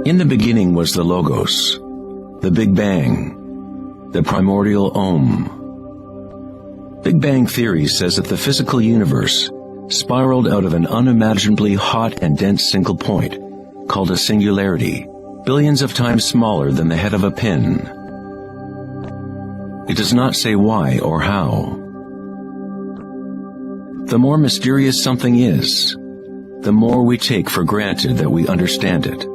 In the beginning was the Logos, the Big Bang, the primordial Om. Big Bang theory says that the physical universe spiraled out of an unimaginably hot and dense single point, called a singularity, billions of times smaller than the head of a pin. It does not say why or how. The more mysterious something is, the more we take for granted that we understand it.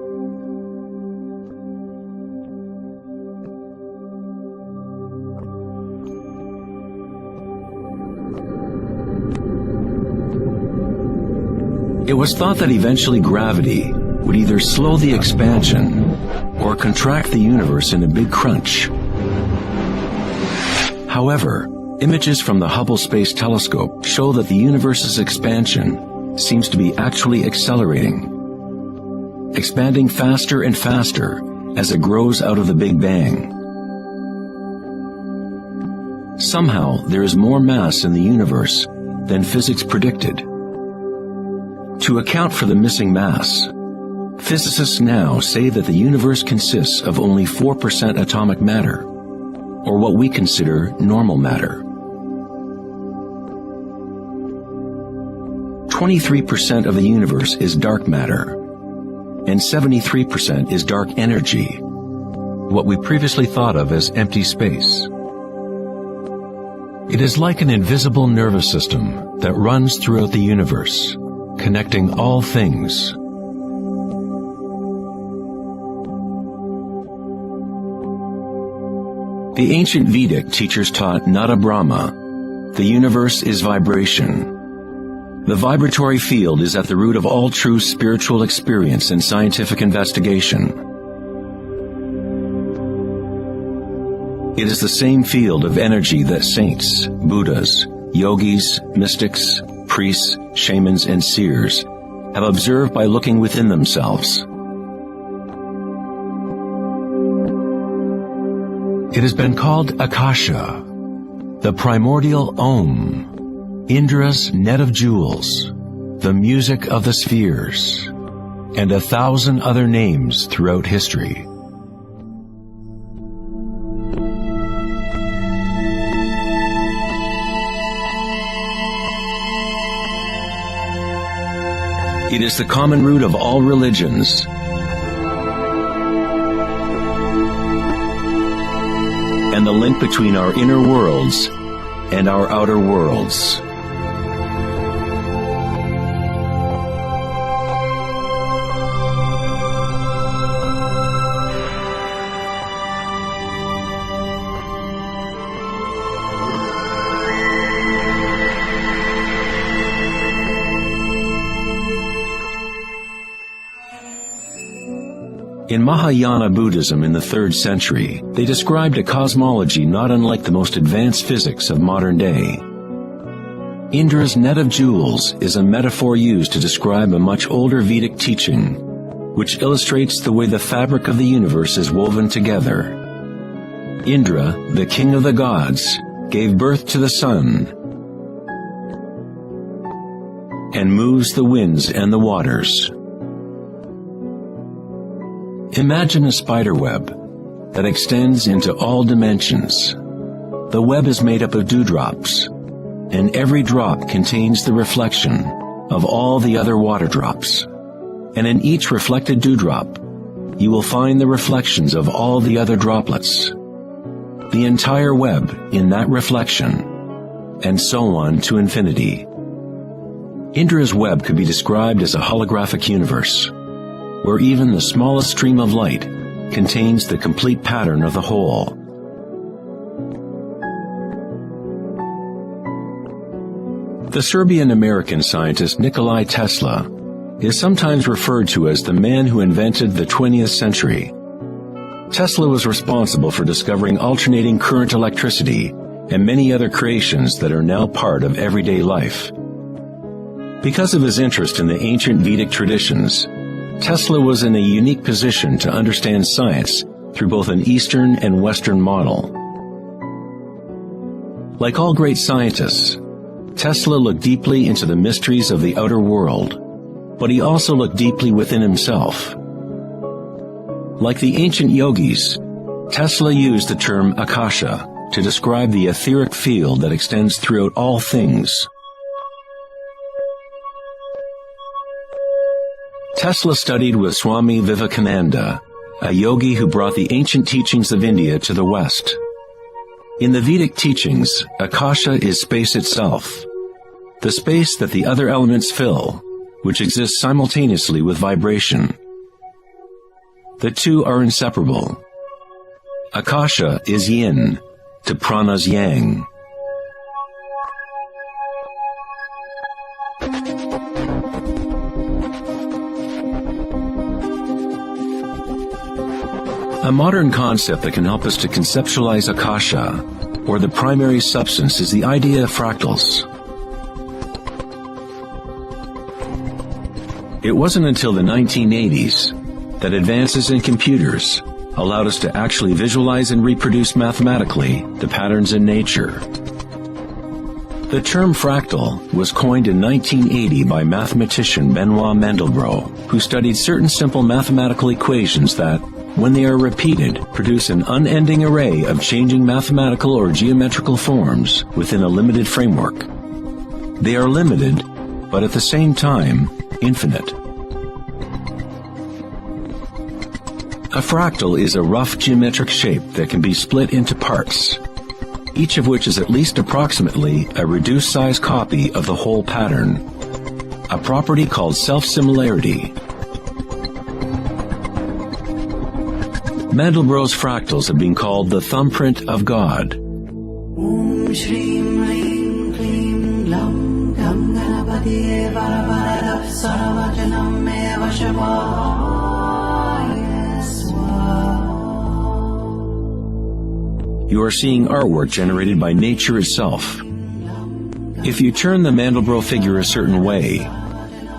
It was thought that eventually gravity would either slow the expansion or contract the universe in a big crunch. However, images from the Hubble Space Telescope show that the universe's expansion seems to be actually accelerating, expanding faster and faster as it grows out of the Big Bang. Somehow, there is more mass in the universe than physics predicted. To account for the missing mass, physicists now say that the universe consists of only 4% atomic matter, or what we consider normal matter. 23% of the universe is dark matter, and 73% is dark energy, what we previously thought of as empty space. It is like an invisible nervous system that runs throughout the universe, connecting all things. The ancient Vedic teachers taught Nada Brahma, the universe is vibration. The vibratory field is at the root of all true spiritual experience and scientific investigation. It is the same field of energy that saints, Buddhas, yogis, mystics, priests, shamans, and seers have observed by looking within themselves. It has been called Akasha, the primordial Om, Indra's net of jewels, the music of the spheres, and 1,000 other names throughout history. It is the common root of all religions, and the link between our inner worlds and our outer worlds. In Mahayana Buddhism in the 3rd century, they described a cosmology not unlike the most advanced physics of modern day. Indra's net of jewels is a metaphor used to describe a much older Vedic teaching, which illustrates the way the fabric of the universe is woven together. Indra, the king of the gods, gave birth to the sun and moves the winds and the waters. Imagine a spider web that extends into all dimensions. The web is made up of dewdrops, and every drop contains the reflection of all the other water drops. And in each reflected dewdrop, you will find the reflections of all the other droplets. The entire web in that reflection, and so on to infinity. Indra's web could be described as a holographic universe, where even the smallest stream of light contains the complete pattern of the whole. The Serbian-American scientist Nikola Tesla is sometimes referred to as the man who invented the 20th century. Tesla was responsible for discovering alternating current electricity and many other creations that are now part of everyday life. Because of his interest in the ancient Vedic traditions, Tesla was in a unique position to understand science through both an Eastern and Western model. Like all great scientists, Tesla looked deeply into the mysteries of the outer world, but he also looked deeply within himself. Like the ancient yogis, Tesla used the term akasha to describe the etheric field that extends throughout all things. Tesla studied with Swami Vivekananda, a yogi who brought the ancient teachings of India to the West. In the Vedic teachings, akasha is space itself, the space that the other elements fill, which exists simultaneously with vibration. The two are inseparable. Akasha is yin to prana's yang. A modern concept that can help us to conceptualize akasha, or the primary substance, is the idea of fractals. It wasn't until the 1980s that advances in computers allowed us to actually visualize and reproduce mathematically the patterns in nature. The term fractal was coined in 1980 by mathematician Benoit Mandelbrot, who studied certain simple mathematical equations that, when they are repeated, produce an unending array of changing mathematical or geometrical forms within a limited framework. They are limited, but at the same time, infinite. A fractal is a rough geometric shape that can be split into parts, each of which is at least approximately a reduced size copy of the whole pattern, a property called self-similarity. Mandelbrot's fractals have been called the thumbprint of God. Om Shrim Lim Klim Lam Gam Ganapatiye Varavarada Saravajanam Eva Shavaya Swa. You are seeing artwork generated by nature itself. If you turn the Mandelbrot figure a certain way,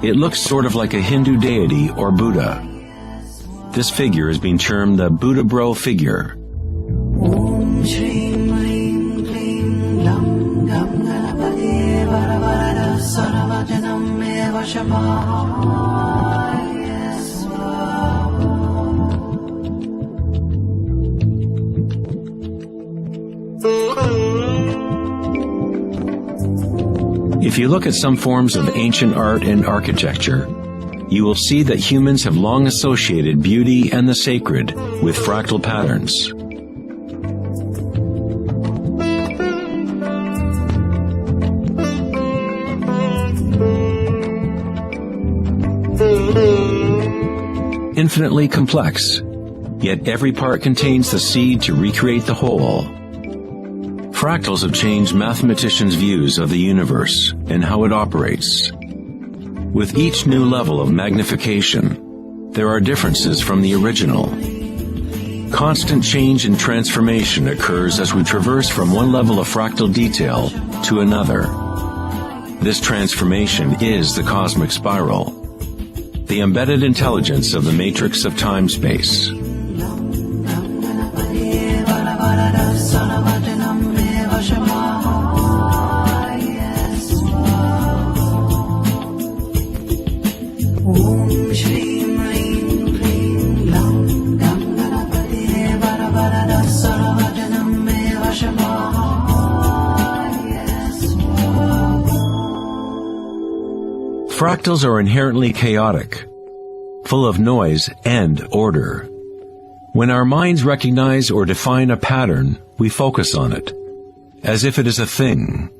it looks sort of like a Hindu deity or Buddha. This figure is being termed the Buddha-bro figure. Om Shrim Lim Klim Lam Gam Ganapatiye Varavarada Saravajanam Eva Shavaya Swa. If you look at some forms of ancient art and architecture, you will see that humans have long associated beauty and the sacred with fractal patterns. Infinitely complex, yet every part contains the seed to recreate the whole. Fractals have changed mathematicians' views of the universe and how it operates. With each new level of magnification, there are differences from the original. Constant change and transformation occurs as we traverse from one level of fractal detail to another. This transformation is the cosmic spiral, the embedded intelligence of the matrix of time-space. Fractals are inherently chaotic, full of noise and order. When our minds recognize or define a pattern, we focus on it, as if it is a thing.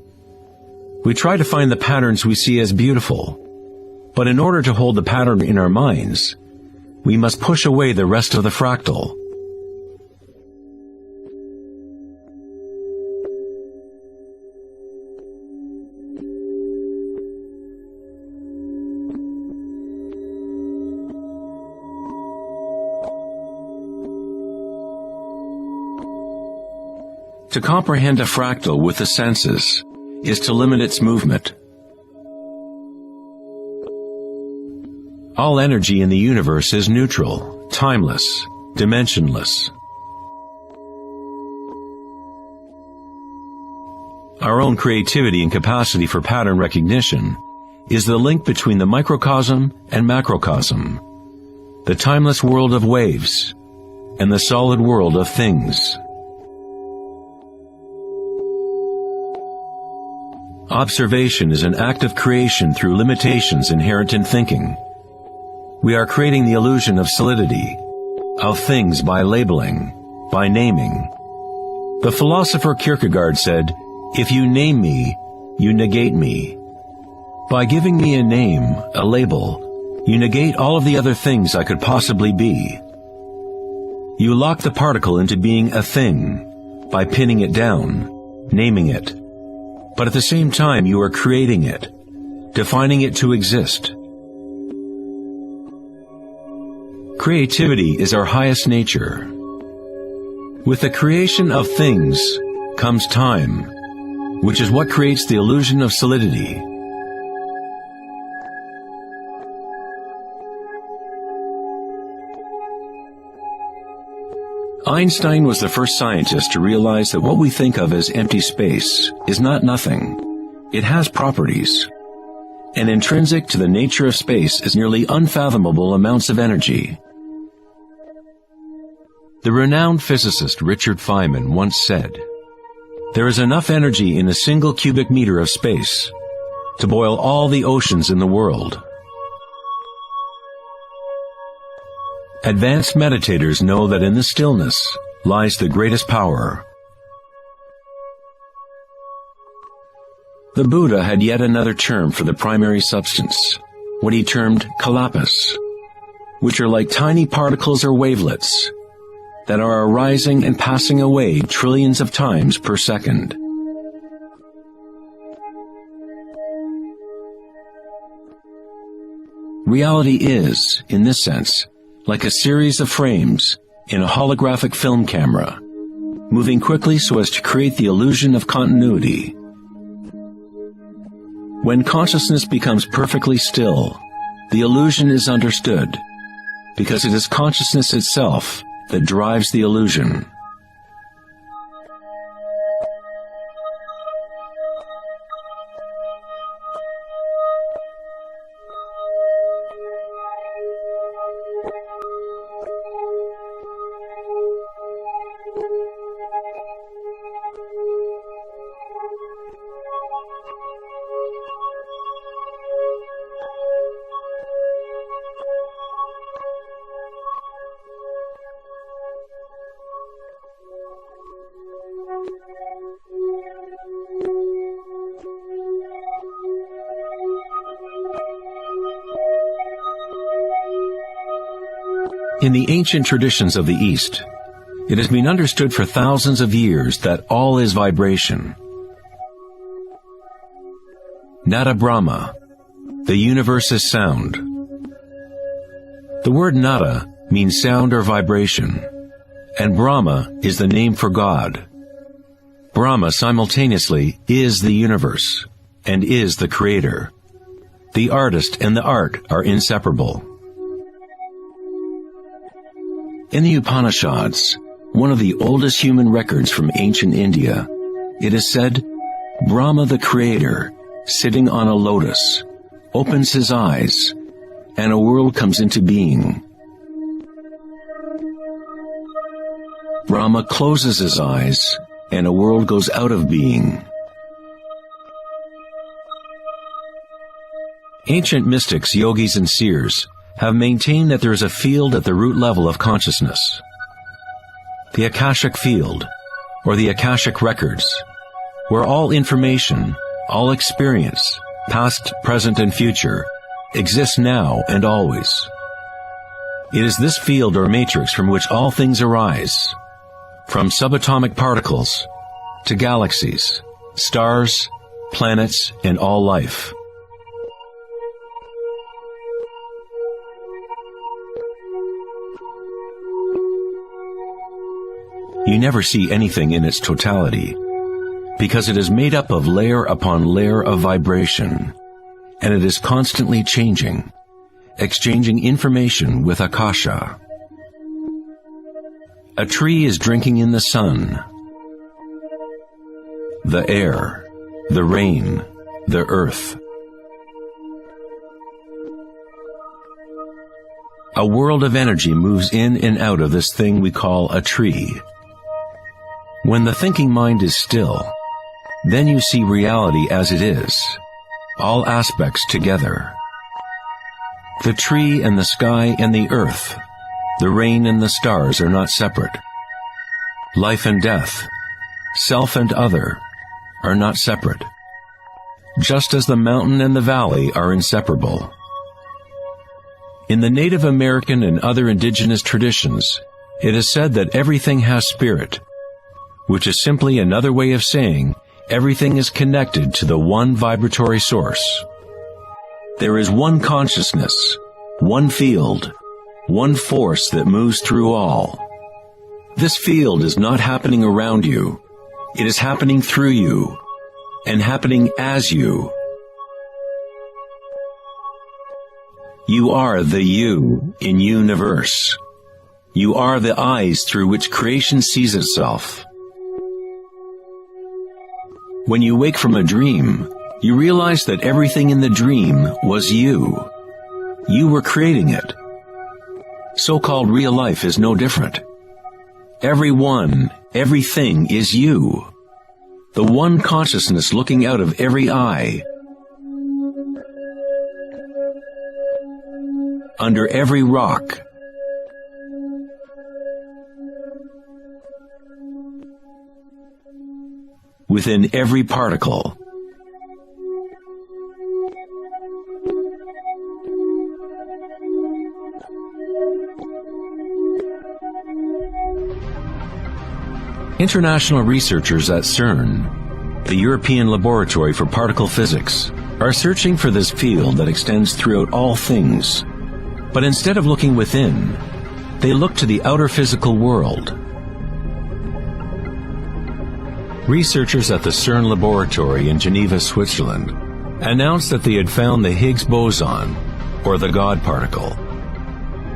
We try to find the patterns we see as beautiful, but in order to hold the pattern in our minds, we must push away the rest of the fractal. To comprehend a fractal with the senses is to limit its movement. All energy in the universe is neutral, timeless, dimensionless. Our own creativity and capacity for pattern recognition is the link between the microcosm and macrocosm, the timeless world of waves and the solid world of things. Observation is an act of creation through limitations inherent in thinking. We are creating the illusion of solidity, of things by labeling, by naming. The philosopher Kierkegaard said, "If you name me, you negate me." By giving me a name, a label, you negate all of the other things I could possibly be. You lock the particle into being a thing by pinning it down, naming it. But at the same time, you are creating it, defining it to exist. Creativity is our highest nature. With the creation of things comes time, which is what creates the illusion of solidity. Einstein was the first scientist to realize that what we think of as empty space is not nothing. It has properties. And intrinsic to the nature of space is nearly unfathomable amounts of energy. The renowned physicist Richard Feynman once said, "There is enough energy in a single cubic meter of space to boil all the oceans in the world." Advanced meditators know that in the stillness lies the greatest power. The Buddha had yet another term for the primary substance, what he termed kalapas, which are like tiny particles or wavelets that are arising and passing away trillions of times per second. Reality is, in this sense, like a series of frames in a holographic film camera, moving quickly so as to create the illusion of continuity. When consciousness becomes perfectly still, the illusion is understood, because it is consciousness itself that drives the illusion. In the ancient traditions of the East, it has been understood for thousands of years that all is vibration. Nada Brahma, the universe is sound. The word nada means sound or vibration, and Brahma is the name for God. Brahma simultaneously is the universe and is the creator. The artist and the art are inseparable. In the Upanishads, one of the oldest human records from ancient India, it is said, Brahma the creator, sitting on a lotus, opens his eyes, and a world comes into being. Brahma closes his eyes, and a world goes out of being. Ancient mystics, yogis, and seers have maintained that there is a field at the root level of consciousness. The Akashic field, or the Akashic records, where all information, all experience, past, present, and future, exists now and always. It is this field or matrix from which all things arise, from subatomic particles to galaxies, stars, planets, and all life. You never see anything in its totality, because it is made up of layer upon layer of vibration, and it is constantly changing, exchanging information with Akasha. A tree is drinking in the sun, the air, the rain, the earth. a world of energy moves in and out of this thing we call a tree. When the thinking mind is still, then you see reality as it is, all aspects together. The tree and the sky and the earth, the rain and the stars are not separate. Life and death, self and other, are not separate, just as the mountain and the valley are inseparable. In the Native American and other indigenous traditions, it is said that everything has spirit, which is simply another way of saying everything is connected to the one vibratory source. There is one consciousness, one field, one force that moves through all. This field is not happening around you. It is happening through you, and happening as you. You are the you in universe. You are the eyes through which creation sees itself. When you wake from a dream, you realize that everything in the dream was you. You were creating it. So-called real life is no different. Everyone, everything is you. The one consciousness looking out of every eye. Under every rock. Within every particle. International researchers at CERN, the European Laboratory for Particle Physics, are searching for this field that extends throughout all things. But instead of looking within, they look to the outer physical world. Researchers at the CERN laboratory in Geneva, Switzerland, announced that they had found the Higgs boson, or the God particle.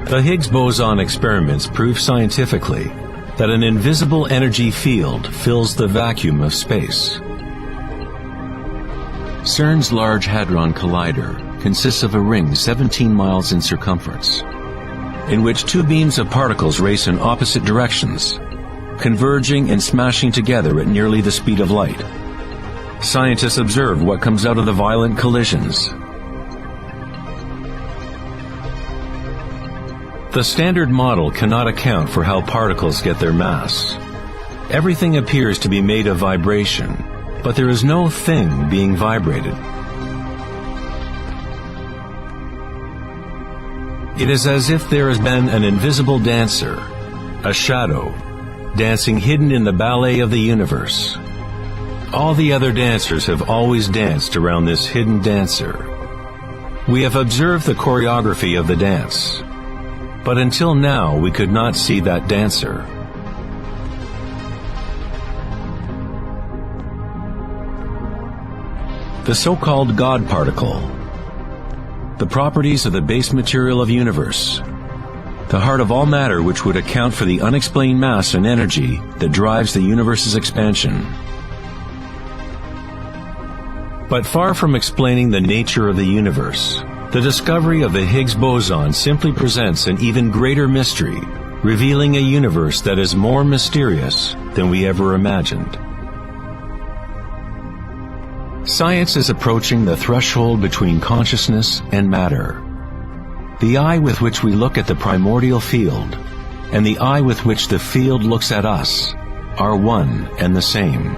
The Higgs boson experiments prove scientifically that an invisible energy field fills the vacuum of space. CERN's Large Hadron Collider consists of a ring 17 miles in circumference, in which two beams of particles race in opposite directions, converging and smashing together at nearly the speed of light. Scientists observe what comes out of the violent collisions. The standard model cannot account for how particles get their mass. Everything appears to be made of vibration, but there is no thing being vibrated. It is as if there has been an invisible dancer, a shadow, dancing hidden in the ballet of the universe. All the other dancers have always danced around this hidden dancer. We have observed the choreography of the dance, but until now we could not see that dancer. The so-called God particle, the properties of the base material of universe, the heart of all matter which would account for the unexplained mass and energy that drives the universe's expansion. But far from explaining the nature of the universe, the discovery of the Higgs boson simply presents an even greater mystery, revealing a universe that is more mysterious than we ever imagined. Science is approaching the threshold between consciousness and matter. The eye with which we look at the primordial field, and the eye with which the field looks at us, are one and the same.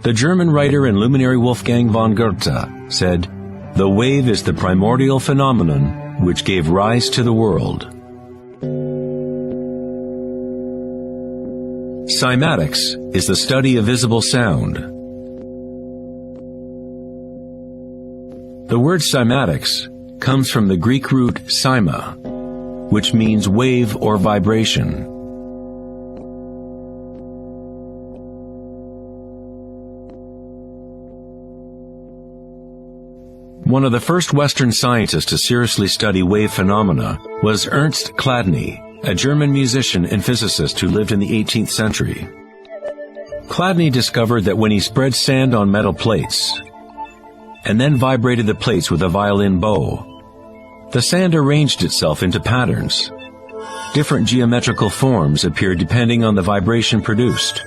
The German writer and luminary Wolfgang von Goethe said, "The wave is the primordial phenomenon which gave rise to the world." Cymatics is the study of visible sound. The word cymatics comes from the Greek root cyma, which means wave or vibration. One of the first Western scientists to seriously study wave phenomena was Ernst Chladni, a German musician and physicist who lived in the 18th century. Chladni discovered that when he spread sand on metal plates and then vibrated the plates with a violin bow, the sand arranged itself into patterns. Different geometrical forms appeared depending on the vibration produced.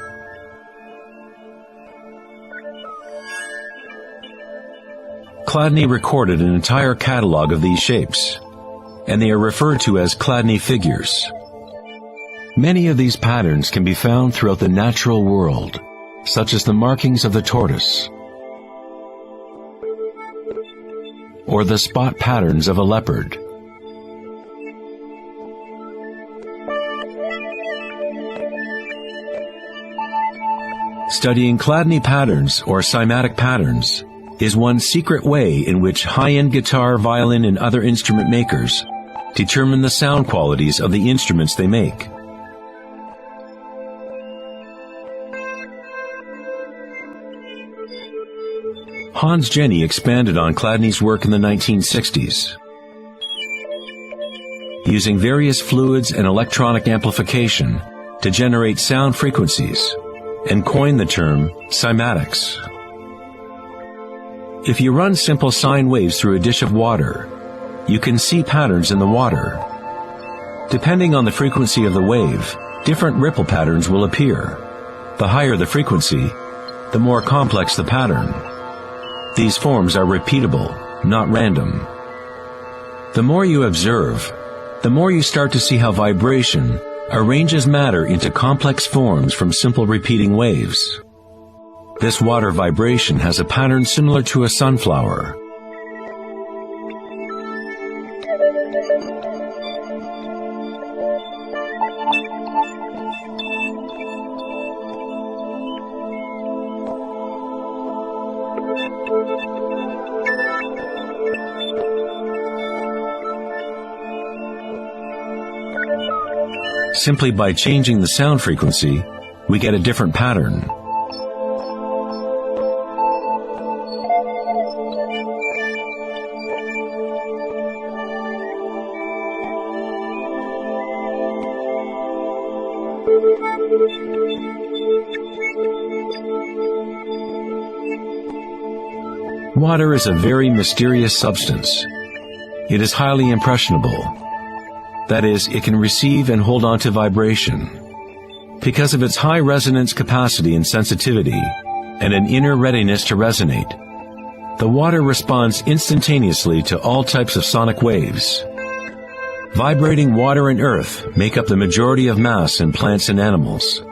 Chladni recorded an entire catalog of these shapes, and they are referred to as Chladni figures. Many of these patterns can be found throughout the natural world, such as the markings of the tortoise, or the spot patterns of a leopard. Studying Chladni patterns or cymatic patterns is one secret way in which high-end guitar, violin, and other instrument makers determine the sound qualities of the instruments they make. Hans Jenny expanded on Chladni's work in the 1960s. Using various fluids and electronic amplification to generate sound frequencies, and coined the term cymatics. If you run simple sine waves through a dish of water, you can see patterns in the water. Depending on the frequency of the wave, different ripple patterns will appear. The higher the frequency, the more complex the pattern. These forms are repeatable, not random. The more you observe, the more you start to see how vibration arranges matter into complex forms from simple repeating waves. This water vibration has a pattern similar to a sunflower. Simply by changing the sound frequency, we get a different pattern. Water is a very mysterious substance. It is highly impressionable. That is, it can receive and hold on to vibration. Because of its high resonance capacity and sensitivity, and an inner readiness to resonate, the water responds instantaneously to all types of sonic waves. Vibrating water and earth make up the majority of mass in plants and animals.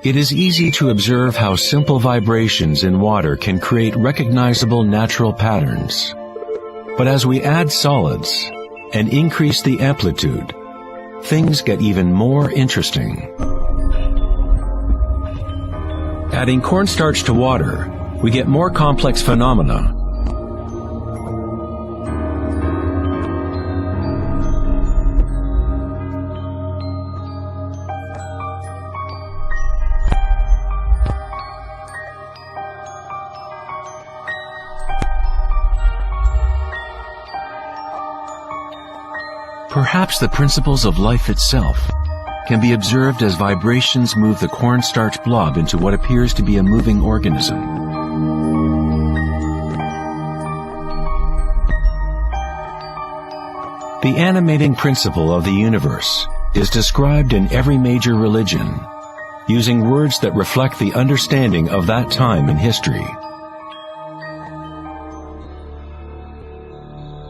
It is easy to observe how simple vibrations in water can create recognizable natural patterns. But as we add solids and increase the amplitude, things get even more interesting. Adding cornstarch to water, we get more complex phenomena. Perhaps the principles of life itself can be observed as vibrations move the cornstarch blob into what appears to be a moving organism. The animating principle of the universe is described in every major religion, using words that reflect the understanding of that time in history.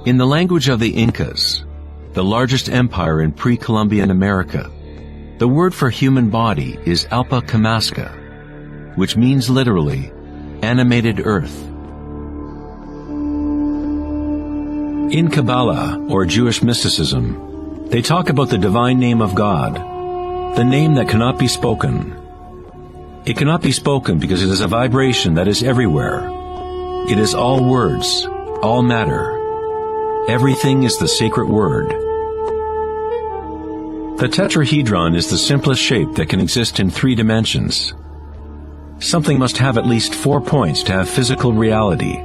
In the language of the Incas, the largest empire in pre-Columbian America, the word for human body is Alpa Kamaska, which means literally, animated earth. In Kabbalah, or Jewish mysticism, they talk about the divine name of God, the name that cannot be spoken. It cannot be spoken because it is a vibration that is everywhere. It is all words, all matter. Everything is the sacred word. The tetrahedron is the simplest shape that can exist in 3 dimensions. Something must have at least 4 points to have physical reality.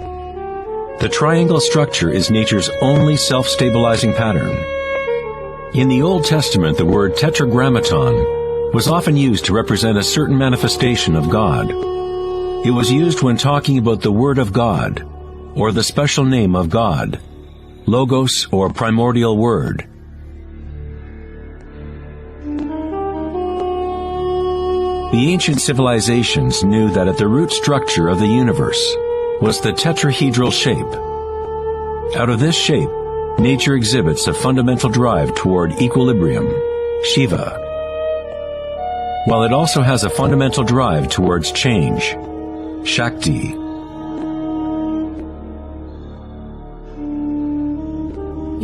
The triangle structure is nature's only self-stabilizing pattern. In the Old Testament, the word tetragrammaton was often used to represent a certain manifestation of God. It was used when talking about the Word of God, or the special name of God, Logos or primordial Word. The ancient civilizations knew that at the root structure of the universe was the tetrahedral shape. Out of this shape, nature exhibits a fundamental drive toward equilibrium, Shiva, while it also has a fundamental drive towards change, Shakti.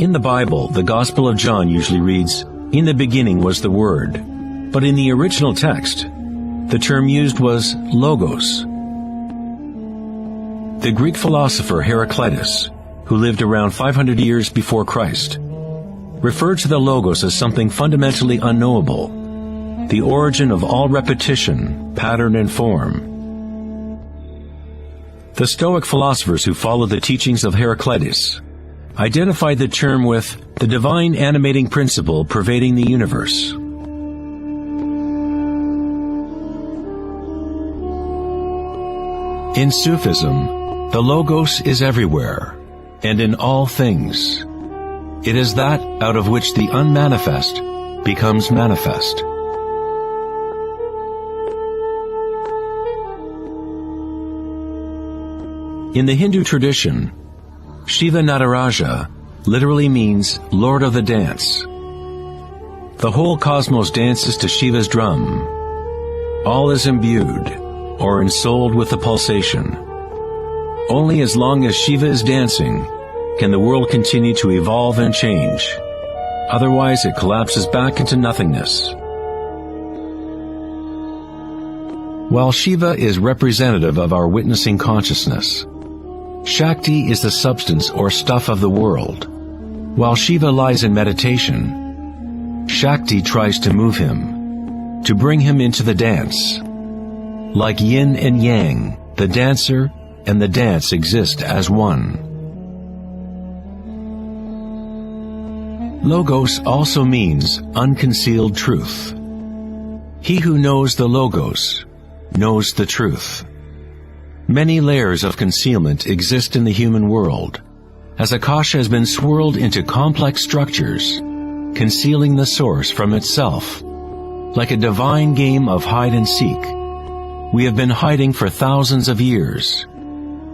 In the Bible, the Gospel of John usually reads, "In the beginning was the Word," but in the original text, the term used was logos. The Greek philosopher Heraclitus, who lived around 500 years before Christ, referred to the logos as something fundamentally unknowable, the origin of all repetition, pattern, and form. The Stoic philosophers who followed the teachings of Heraclitus identified the term with the divine animating principle pervading the universe. In Sufism, the Logos is everywhere, and in all things. It is that out of which the unmanifest becomes manifest. In the Hindu tradition, Shiva Nataraja literally means Lord of the Dance. The whole cosmos dances to Shiva's drum. All is imbued or ensouled with the pulsation. Only as long as Shiva is dancing can the world continue to evolve and change. Otherwise, it collapses back into nothingness. While Shiva is representative of our witnessing consciousness, Shakti is the substance or stuff of the world. While Shiva lies in meditation, Shakti tries to move him, to bring him into the dance. Like yin and yang, the dancer and the dance exist as one. Logos also means unconcealed truth. He who knows the Logos knows the truth. Many layers of concealment exist in the human world, as Akasha has been swirled into complex structures, concealing the source from itself. Like a divine game of hide and seek, we have been hiding for thousands of years,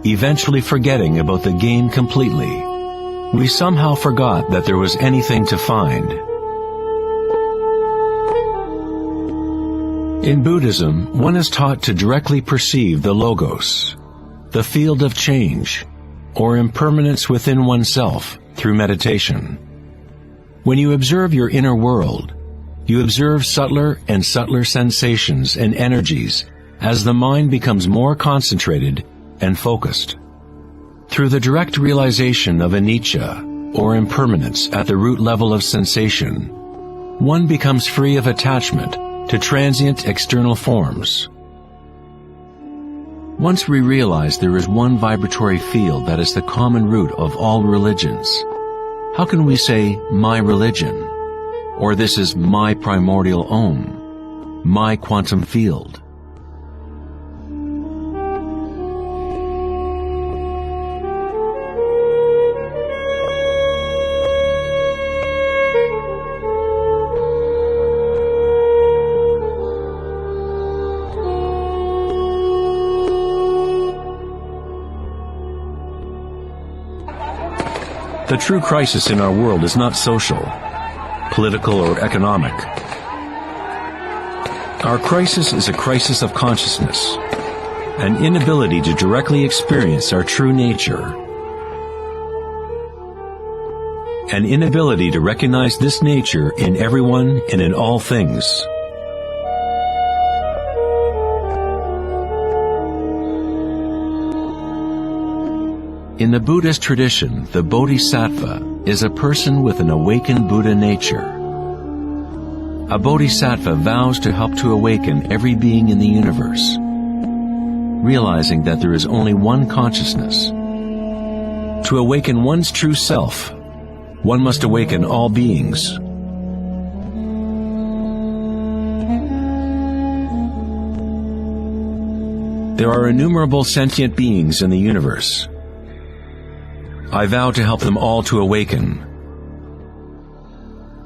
eventually forgetting about the game completely. We somehow forgot that there was anything to find. In Buddhism, one is taught to directly perceive the Logos, the field of change, or impermanence within oneself through meditation. When you observe your inner world, you observe subtler and subtler sensations and energies as the mind becomes more concentrated and focused. Through the direct realization of anicca, or impermanence at the root level of sensation, one becomes free of attachment to transient external forms. Once we realize there is one vibratory field that is the common root of all religions, how can we say, my religion, or this is my primordial Om, my quantum field? The true crisis in our world is not social, political, or economic. Our crisis is a crisis of consciousness, an inability to directly experience our true nature, an inability to recognize this nature in everyone and in all things. In the Buddhist tradition, the Bodhisattva is a person with an awakened Buddha nature. A Bodhisattva vows to help to awaken every being in the universe, realizing that there is only one consciousness. To awaken one's true self, one must awaken all beings, There are innumerable sentient beings in the universe. I vow to help them all to awaken.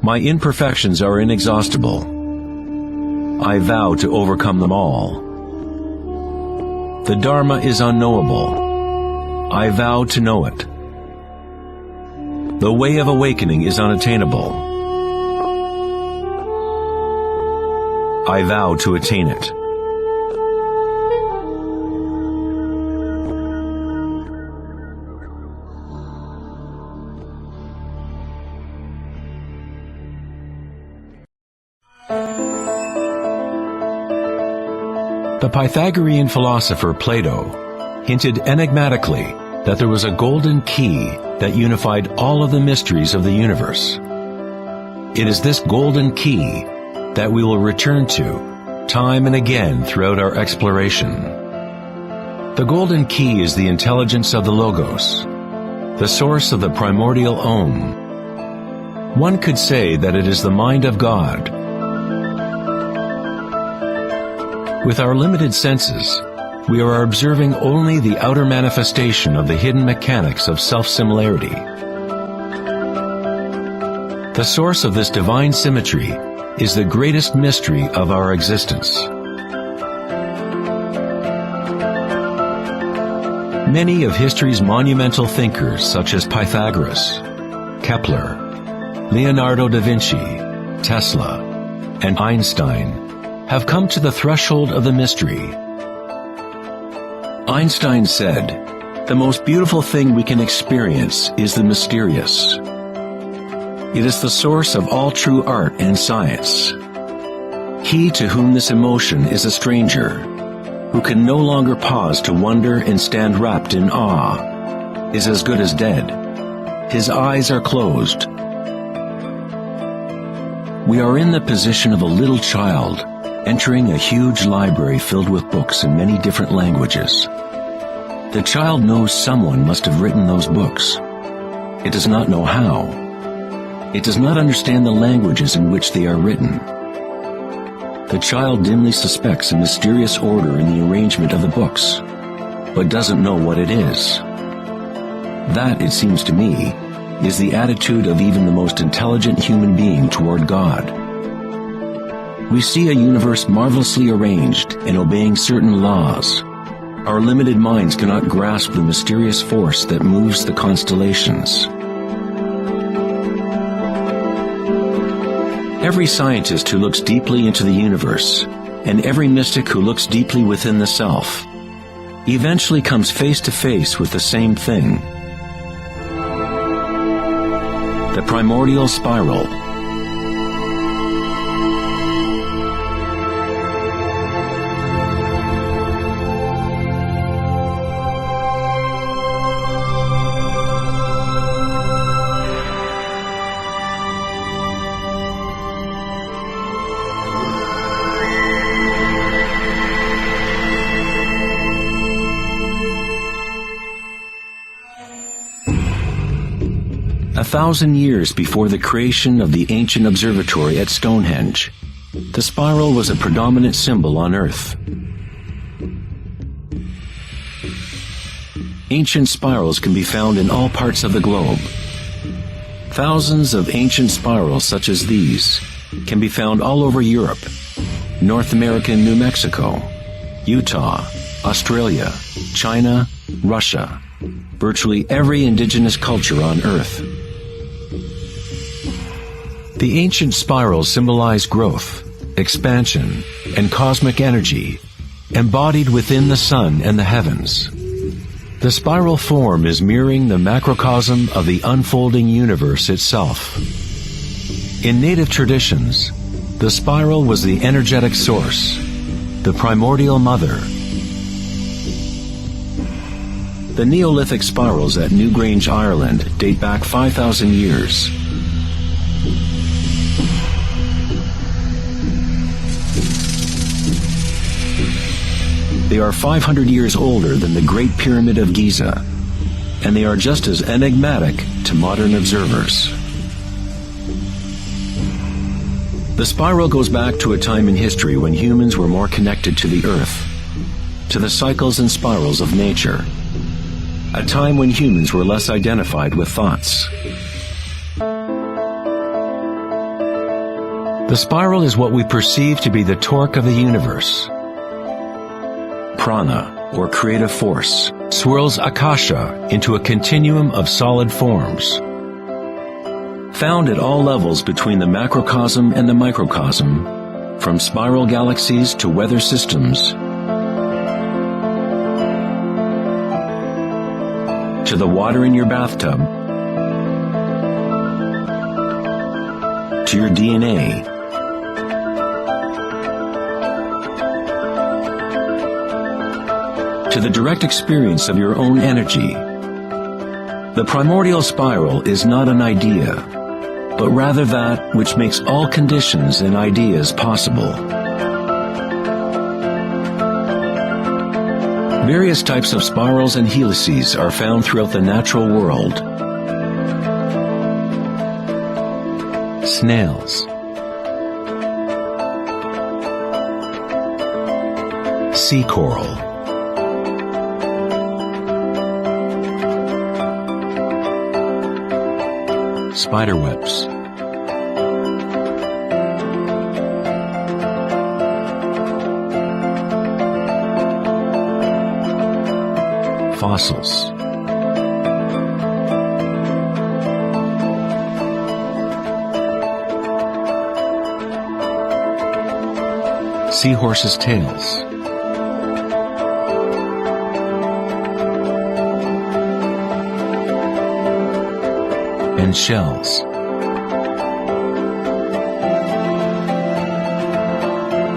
My imperfections are inexhaustible. I vow to overcome them all. The Dharma is unknowable. I vow to know it. The way of awakening is unattainable. I vow to attain it. The Pythagorean philosopher Plato hinted enigmatically that there was a golden key that unified all of the mysteries of the universe. It is this golden key that we will return to time and again throughout our exploration. The golden key is the intelligence of the Logos, the source of the primordial Om. One could say that it is the mind of God. With our limited senses, we are observing only the outer manifestation of the hidden mechanics of self-similarity. The source of this divine symmetry is the greatest mystery of our existence. Many of history's monumental thinkers, such as Pythagoras, Kepler, Leonardo da Vinci, Tesla, and Einstein, have come to the threshold of the mystery. Einstein said, "The most beautiful thing we can experience is the mysterious. It is the source of all true art and science. He to whom this emotion is a stranger, who can no longer pause to wonder and stand wrapped in awe, is as good as dead. His eyes are closed." We are in the position of a little child entering a huge library filled with books in many different languages. The child knows someone must have written those books. It does not know how. It does not understand the languages in which they are written. The child dimly suspects a mysterious order in the arrangement of the books, but doesn't know what it is. That, it seems to me, is the attitude of even the most intelligent human being toward God. We see a universe marvelously arranged and obeying certain laws. Our limited minds cannot grasp the mysterious force that moves the constellations. Every scientist who looks deeply into the universe, and every mystic who looks deeply within the self, eventually comes face to face with the same thing. The primordial spiral. A 1,000 years before the creation of the ancient observatory at Stonehenge, the spiral was a predominant symbol on Earth. Ancient spirals can be found in all parts of the globe. Thousands of ancient spirals such as these can be found all over Europe, North America and New Mexico, Utah, Australia, China, Russia, virtually every indigenous culture on Earth. The ancient spirals symbolize growth, expansion, and cosmic energy, embodied within the sun and the heavens. The spiral form is mirroring the macrocosm of the unfolding universe itself. In native traditions, the spiral was the energetic source, the primordial mother. The Neolithic spirals at Newgrange, Ireland date back 5,000 years. They are 500 years older than the Great Pyramid of Giza, and they are just as enigmatic to modern observers. The spiral goes back to a time in history when humans were more connected to the Earth. to the cycles and spirals of nature, a time when humans were less identified with thoughts. The spiral is what we perceive to be the torque of the universe. Prana, or creative force, swirls Akasha into a continuum of solid forms. Found at all levels between the macrocosm and the microcosm, from spiral galaxies to weather systems, to the water in your bathtub, to your DNA, to the direct experience of your own energy. The primordial spiral is not an idea, but rather that which makes all conditions and ideas possible. Various types of spirals and helices are found throughout the natural world. Snails, sea coral, spider webs, fossils, seahorses' tails, and shells.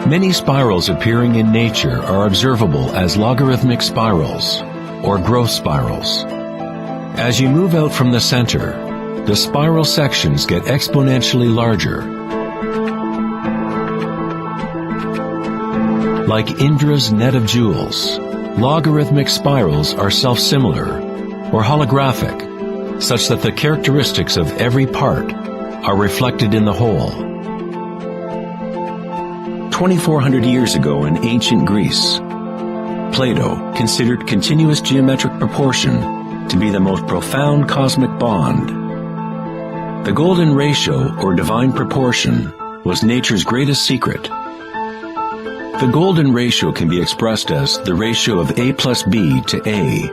Many spirals appearing in nature are observable as logarithmic spirals, or growth spirals. As you move out from the center, the spiral sections get exponentially larger. Like Indra's net of jewels, logarithmic spirals are self-similar, or holographic, such that the characteristics of every part are reflected in the whole. 2,400 years ago in ancient Greece, Plato considered continuous geometric proportion to be the most profound cosmic bond. The golden ratio, or divine proportion, was nature's greatest secret. The golden ratio can be expressed as the ratio of A plus B to A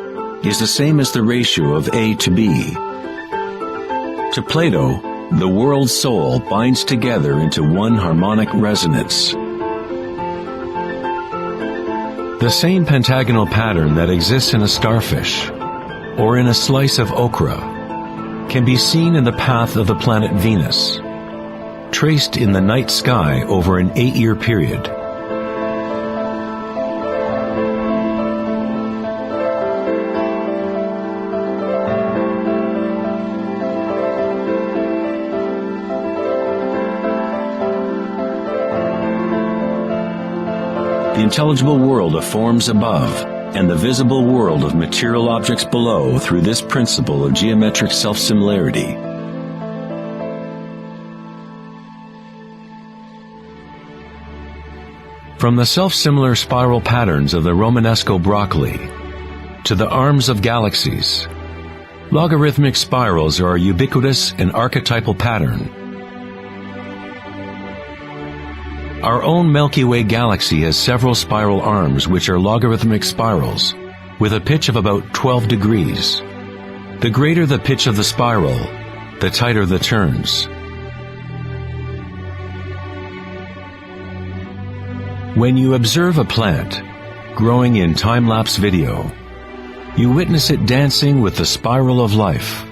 is the same as the ratio of A to B. To Plato, the world's soul binds together into one harmonic resonance. The same pentagonal pattern that exists in a starfish or in a slice of okra can be seen in the path of the planet Venus, traced in the night sky over an 8-year period. The intelligible world of forms above and the visible world of material objects below through this principle of geometric self-similarity. From the self-similar spiral patterns of the Romanesco broccoli to the arms of galaxies, logarithmic spirals are a ubiquitous and archetypal pattern. Our own Milky Way galaxy has several spiral arms which are logarithmic spirals with a pitch of about 12 degrees. The greater the pitch of the spiral, the tighter the turns. When you observe a plant growing in time-lapse video, you witness it dancing with the spiral of life.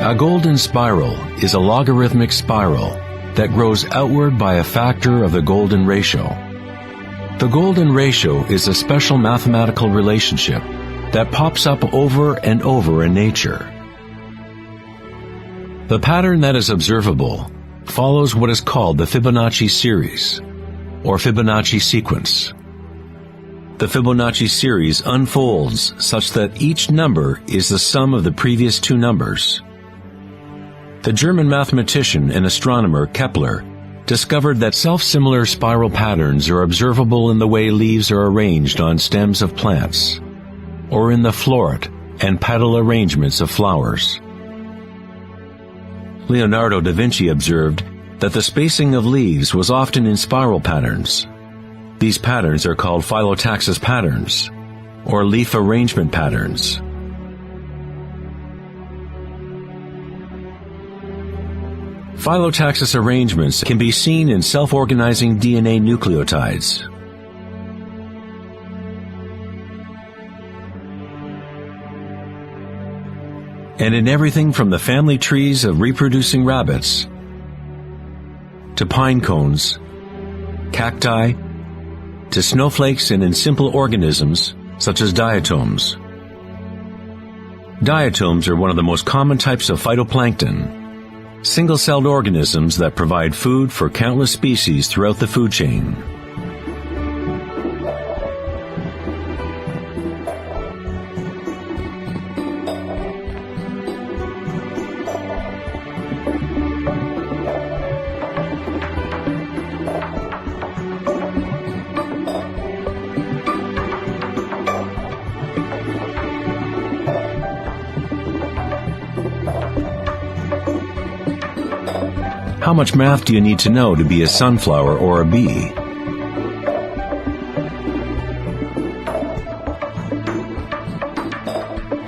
A golden spiral is a logarithmic spiral that grows outward by a factor of the golden ratio. The golden ratio is a special mathematical relationship that pops up over and over in nature. The pattern that is observable follows what is called the Fibonacci series, or Fibonacci sequence. The Fibonacci series unfolds such that each number is the sum of the previous two numbers. The German mathematician and astronomer Kepler discovered that self-similar spiral patterns are observable in the way leaves are arranged on stems of plants, or in the floret and petal arrangements of flowers. Leonardo da Vinci observed that the spacing of leaves was often in spiral patterns. These patterns are called phyllotaxis patterns, or leaf arrangement patterns. Phyllotaxis arrangements can be seen in self-organizing DNA nucleotides. And in everything from the family trees of reproducing rabbits to pine cones, cacti, to snowflakes, and in simple organisms such as diatoms. Diatoms are one of the most common types of phytoplankton, single-celled organisms that provide food for countless species throughout the food chain. How much math do you need to know to be a sunflower or a bee?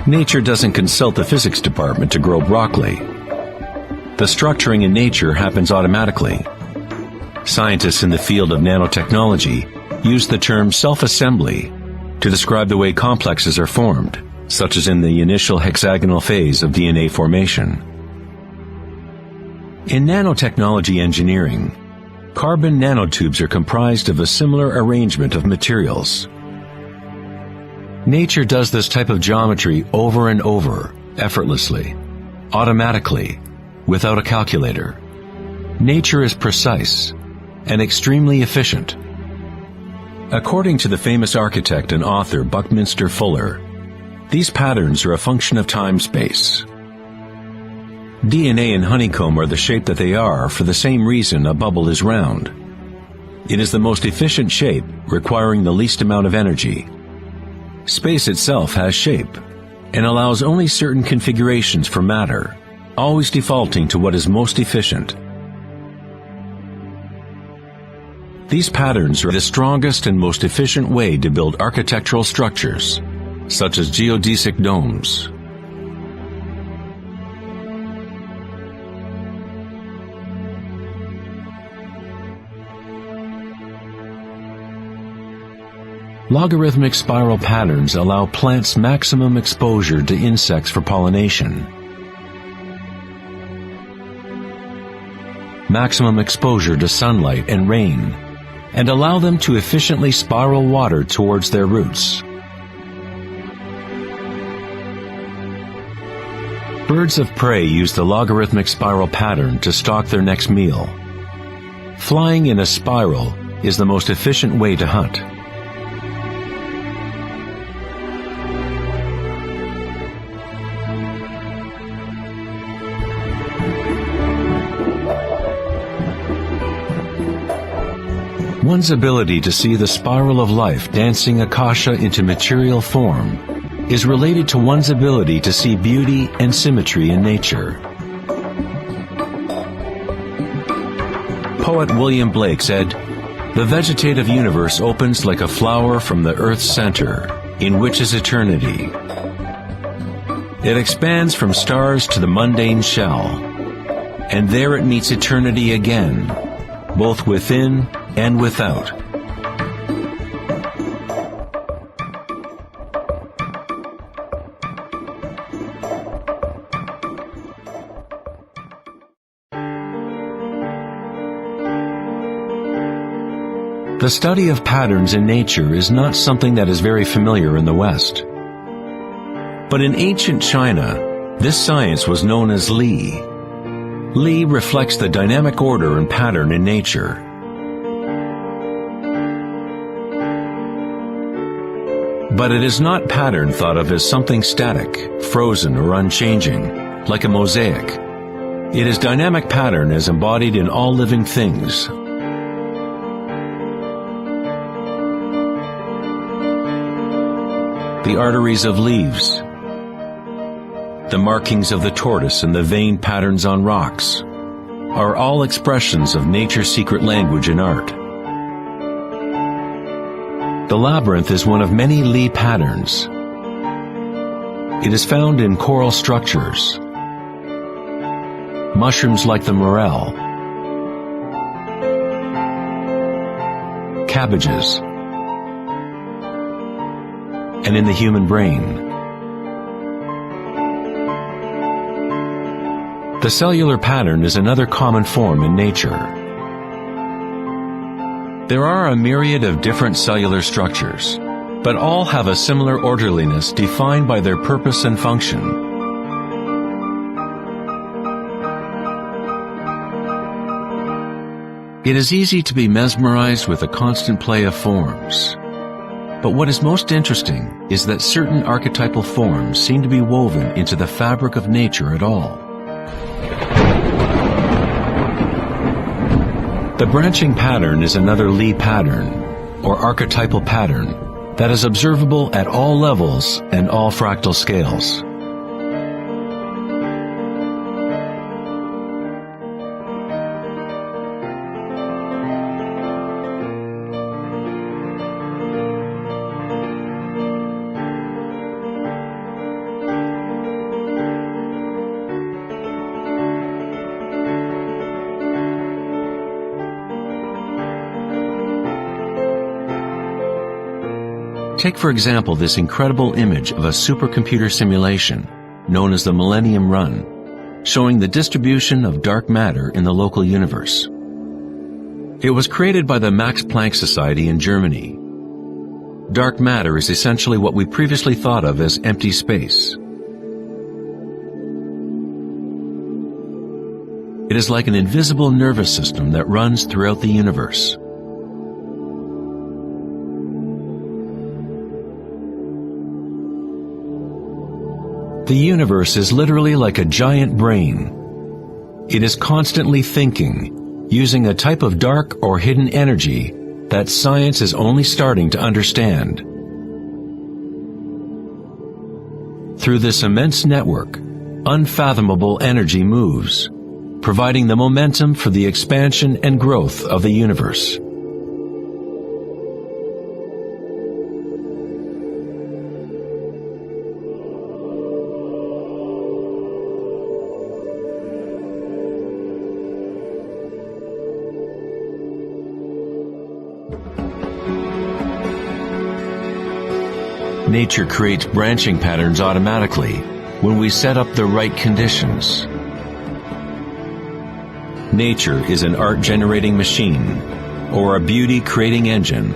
Nature doesn't consult the physics department to grow broccoli. The structuring in nature happens automatically. Scientists in the field of nanotechnology use the term self-assembly to describe the way complexes are formed, such as in the initial hexagonal phase of DNA formation. In nanotechnology engineering, carbon nanotubes are comprised of a similar arrangement of materials. Nature does this type of geometry over and over, effortlessly, automatically, without a calculator. Nature is precise and extremely efficient. According to the famous architect and author Buckminster Fuller, these patterns are a function of time-space. DNA and honeycomb are the shape that they are for the same reason a bubble is round. It is the most efficient shape, requiring the least amount of energy. Space itself has shape, and allows only certain configurations for matter, always defaulting to what is most efficient. These patterns are the strongest and most efficient way to build architectural structures, such as geodesic domes. Logarithmic spiral patterns allow plants maximum exposure to insects for pollination, maximum exposure to sunlight and rain, and allow them to efficiently spiral water towards their roots. Birds of prey use the logarithmic spiral pattern to stalk their next meal. Flying in a spiral is the most efficient way to hunt. One's ability to see the spiral of life dancing akasha into material form is related to one's ability to see beauty and symmetry in nature. Poet William Blake said, "The vegetative universe opens like a flower from the earth's center, in which is eternity. It expands from stars to the mundane shell, and there it meets eternity again, both within and without." The study of patterns in nature is not something that is very familiar in the West. But in ancient China, this science was known as Li. Li reflects the dynamic order and pattern in nature. But it is not pattern thought of as something static, frozen, or unchanging, like a mosaic. It is dynamic pattern as embodied in all living things. The arteries of leaves, the markings of the tortoise and the vein patterns on rocks are all expressions of nature's secret language in art. The labyrinth is one of many Li patterns. It is found in coral structures, mushrooms like the morel, cabbages, and in the human brain. The cellular pattern is another common form in nature. There are a myriad of different cellular structures, but all have a similar orderliness defined by their purpose and function. It is easy to be mesmerized with the constant play of forms. But what is most interesting is that certain archetypal forms seem to be woven into the fabric of nature at all. The branching pattern is another Li pattern, or archetypal pattern, that is observable at all levels and all fractal scales. Take, for example, this incredible image of a supercomputer simulation, known as the Millennium Run, showing the distribution of dark matter in the local universe. It was created by the Max Planck Society in Germany. Dark matter is essentially what we previously thought of as empty space. It is like an invisible nervous system that runs throughout the universe. The universe is literally like a giant brain. It is constantly thinking, using a type of dark or hidden energy that science is only starting to understand. Through this immense network, unfathomable energy moves, providing the momentum for the expansion and growth of the universe. Nature creates branching patterns automatically when we set up the right conditions. Nature is an art-generating machine, or a beauty-creating engine.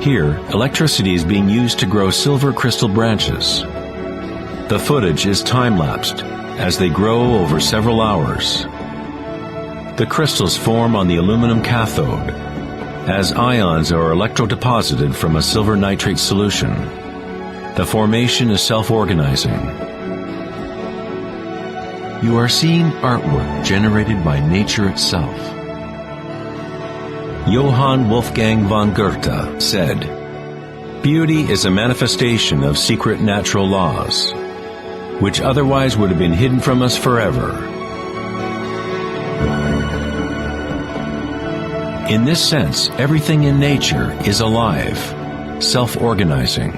Here, electricity is being used to grow silver crystal branches. The footage is time-lapsed as they grow over several hours. The crystals form on the aluminum cathode, as ions are electrodeposited from a silver nitrate solution. The formation is self-organizing. You are seeing artwork generated by nature itself. Johann Wolfgang von Goethe said, "Beauty is a manifestation of secret natural laws, which otherwise would have been hidden from us forever." In this sense, everything in nature is alive, self-organizing.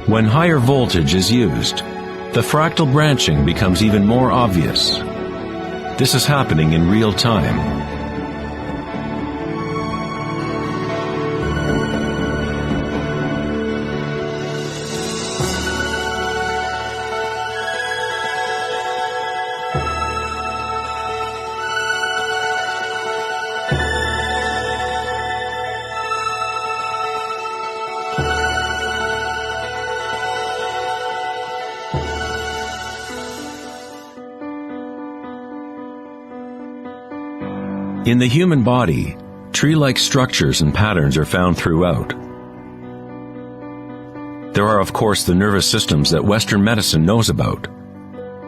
When higher voltage is used, the fractal branching becomes even more obvious. This is happening in real time. In the human body, tree-like structures and patterns are found throughout. There are, of course, the nervous systems that Western medicine knows about.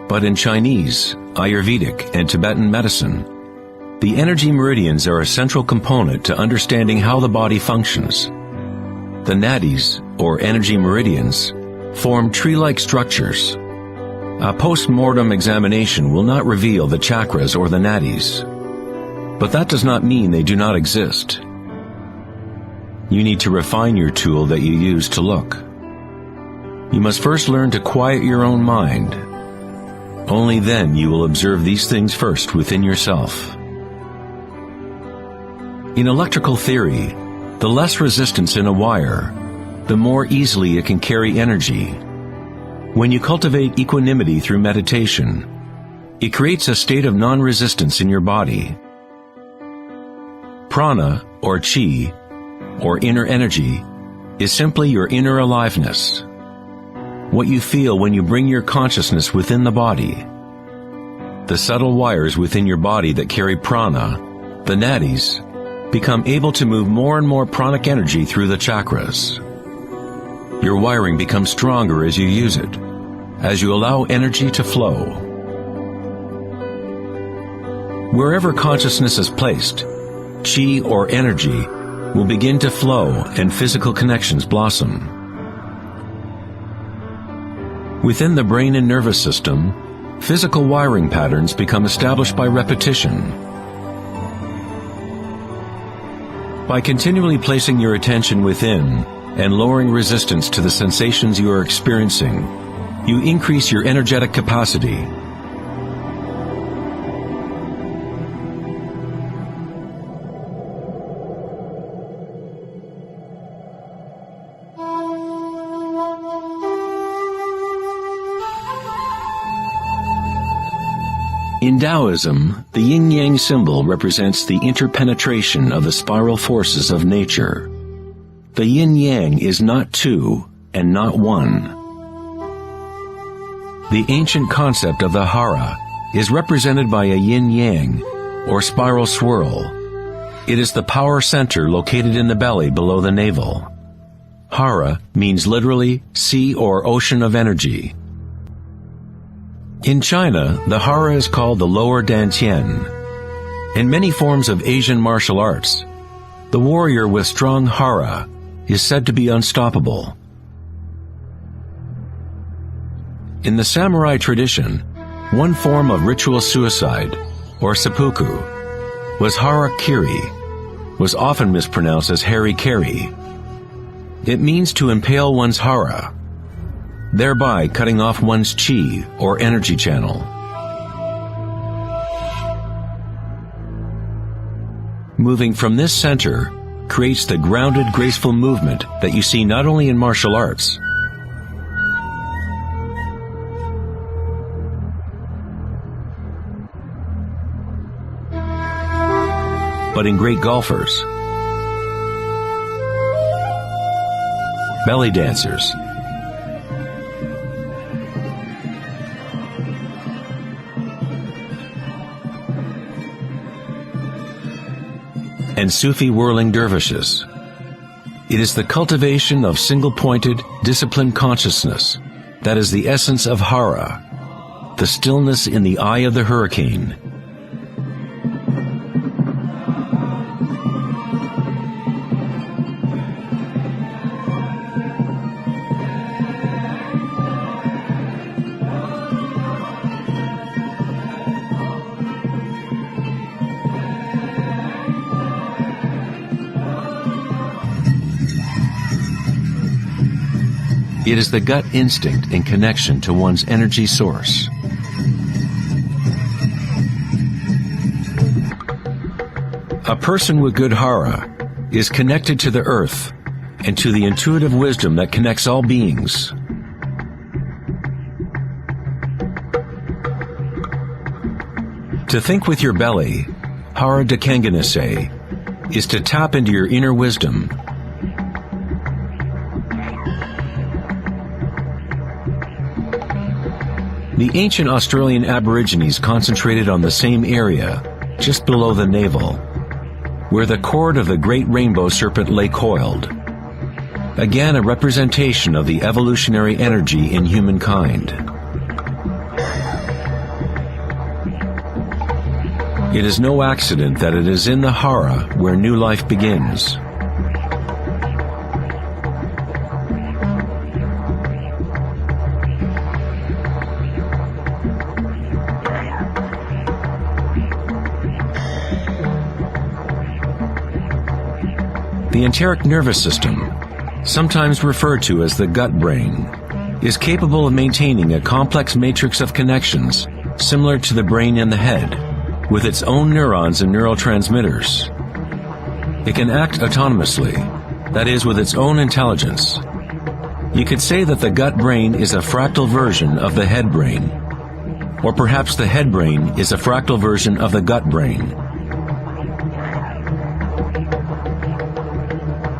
But in Chinese, Ayurvedic, and Tibetan medicine, the energy meridians are a central component to understanding how the body functions. The nadis, or energy meridians, form tree-like structures. A post-mortem examination will not reveal the chakras or the nadis. But that does not mean they do not exist. You need to refine your tool that you use to look. You must first learn to quiet your own mind. Only then you will observe these things first within yourself. In electrical theory, the less resistance in a wire, the more easily it can carry energy. When you cultivate equanimity through meditation, it creates a state of non-resistance in your body. Prana, or chi, or inner energy, is simply your inner aliveness. What you feel when you bring your consciousness within the body. The subtle wires within your body that carry prana, the nadis, become able to move more and more pranic energy through the chakras. Your wiring becomes stronger as you use it, as you allow energy to flow. Wherever consciousness is placed, chi or energy will begin to flow and physical connections blossom. Within the brain and nervous system, physical wiring patterns become established by repetition. By continually placing your attention within and lowering resistance to the sensations you are experiencing, you increase your energetic capacity. In Taoism, the yin-yang symbol represents the interpenetration of the spiral forces of nature. The yin-yang is not two and not one. The ancient concept of the hara is represented by a yin-yang, or spiral swirl. It is the power center located in the belly below the navel. Hara means literally sea or ocean of energy. In China, the hara is called the lower dantian. In many forms of Asian martial arts, the warrior with strong hara is said to be unstoppable. In the samurai tradition, one form of ritual suicide, or seppuku, was harakiri, was often mispronounced as harikiri. It means to impale one's hara, thereby cutting off one's chi or energy channel. Moving from this center creates the grounded, graceful movement that you see not only in martial arts, but in great golfers, belly dancers, and Sufi whirling dervishes. It is the cultivation of single-pointed, disciplined consciousness that is the essence of hara, the stillness in the eye of the hurricane. It is the gut instinct in connection to one's energy source. A person with good hara is connected to the earth and to the intuitive wisdom that connects all beings. To think with your belly, hara dekanganase, is to tap into your inner wisdom. The ancient Australian Aborigines concentrated on the same area just below the navel, where the cord of the great rainbow serpent lay coiled. Again, a representation of the evolutionary energy in humankind. It is no accident that it is in the hara where new life begins. The enteric nervous system, sometimes referred to as the gut brain, is capable of maintaining a complex matrix of connections similar to the brain in the head, with its own neurons and neurotransmitters. It can act autonomously, that is, with its own intelligence. You could say that the gut brain is a fractal version of the head brain, or perhaps the head brain is a fractal version of the gut brain.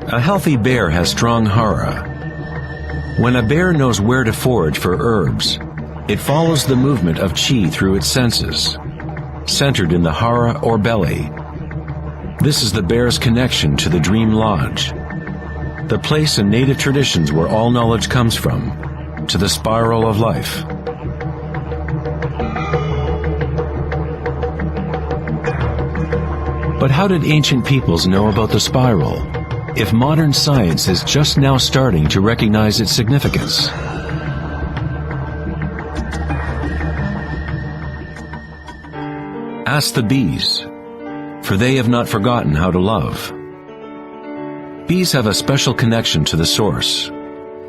A healthy bear has strong hara. When a bear knows where to forage for herbs, it follows the movement of qi through its senses, centered in the hara or belly. This is the bear's connection to the dream lodge, the place in native traditions where all knowledge comes from, to the spiral of life. But how did ancient peoples know about the spiral, if modern science is just now starting to recognize its significance? Ask the bees, for they have not forgotten how to love. Bees have a special connection to the source,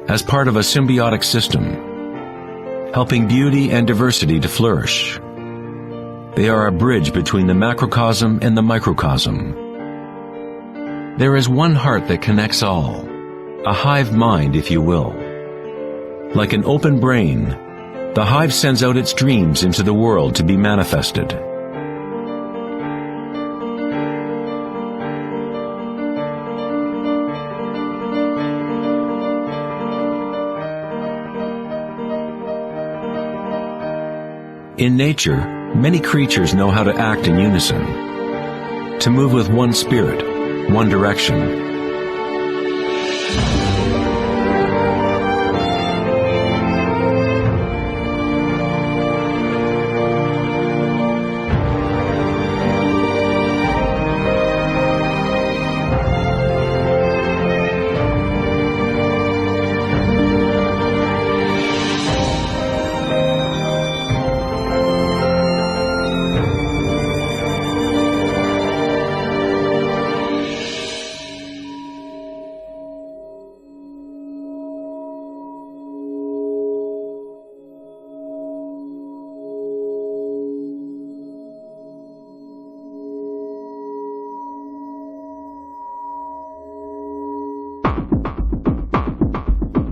as part of a symbiotic system, helping beauty and diversity to flourish. They are a bridge between the macrocosm and the microcosm. There is one heart that connects all, a hive mind, if you will. Like an open brain, the hive sends out its dreams into the world to be manifested. In nature, many creatures know how to act in unison, to move with one spirit, one direction.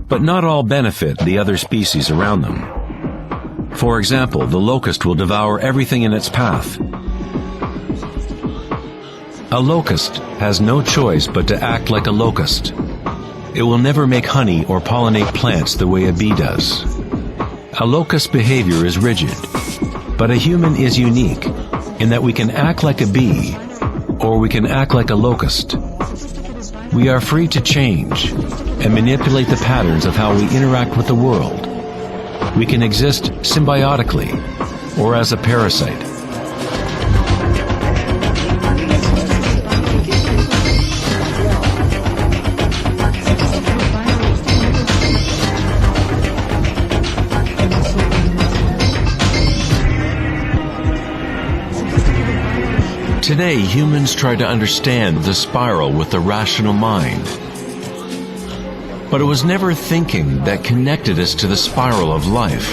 But not all benefit the other species around them. For example, the locust will devour everything in its path. A locust has no choice but to act like a locust. It will never make honey or pollinate plants the way a bee does. A locust's behavior is rigid, but a human is unique in that we can act like a bee, or we can act like a locust. We are free to change and manipulate the patterns of how we interact with the world. We can exist symbiotically or as a parasite. Today, humans try to understand the spiral with the rational mind. But it was never thinking that connected us to the spiral of life.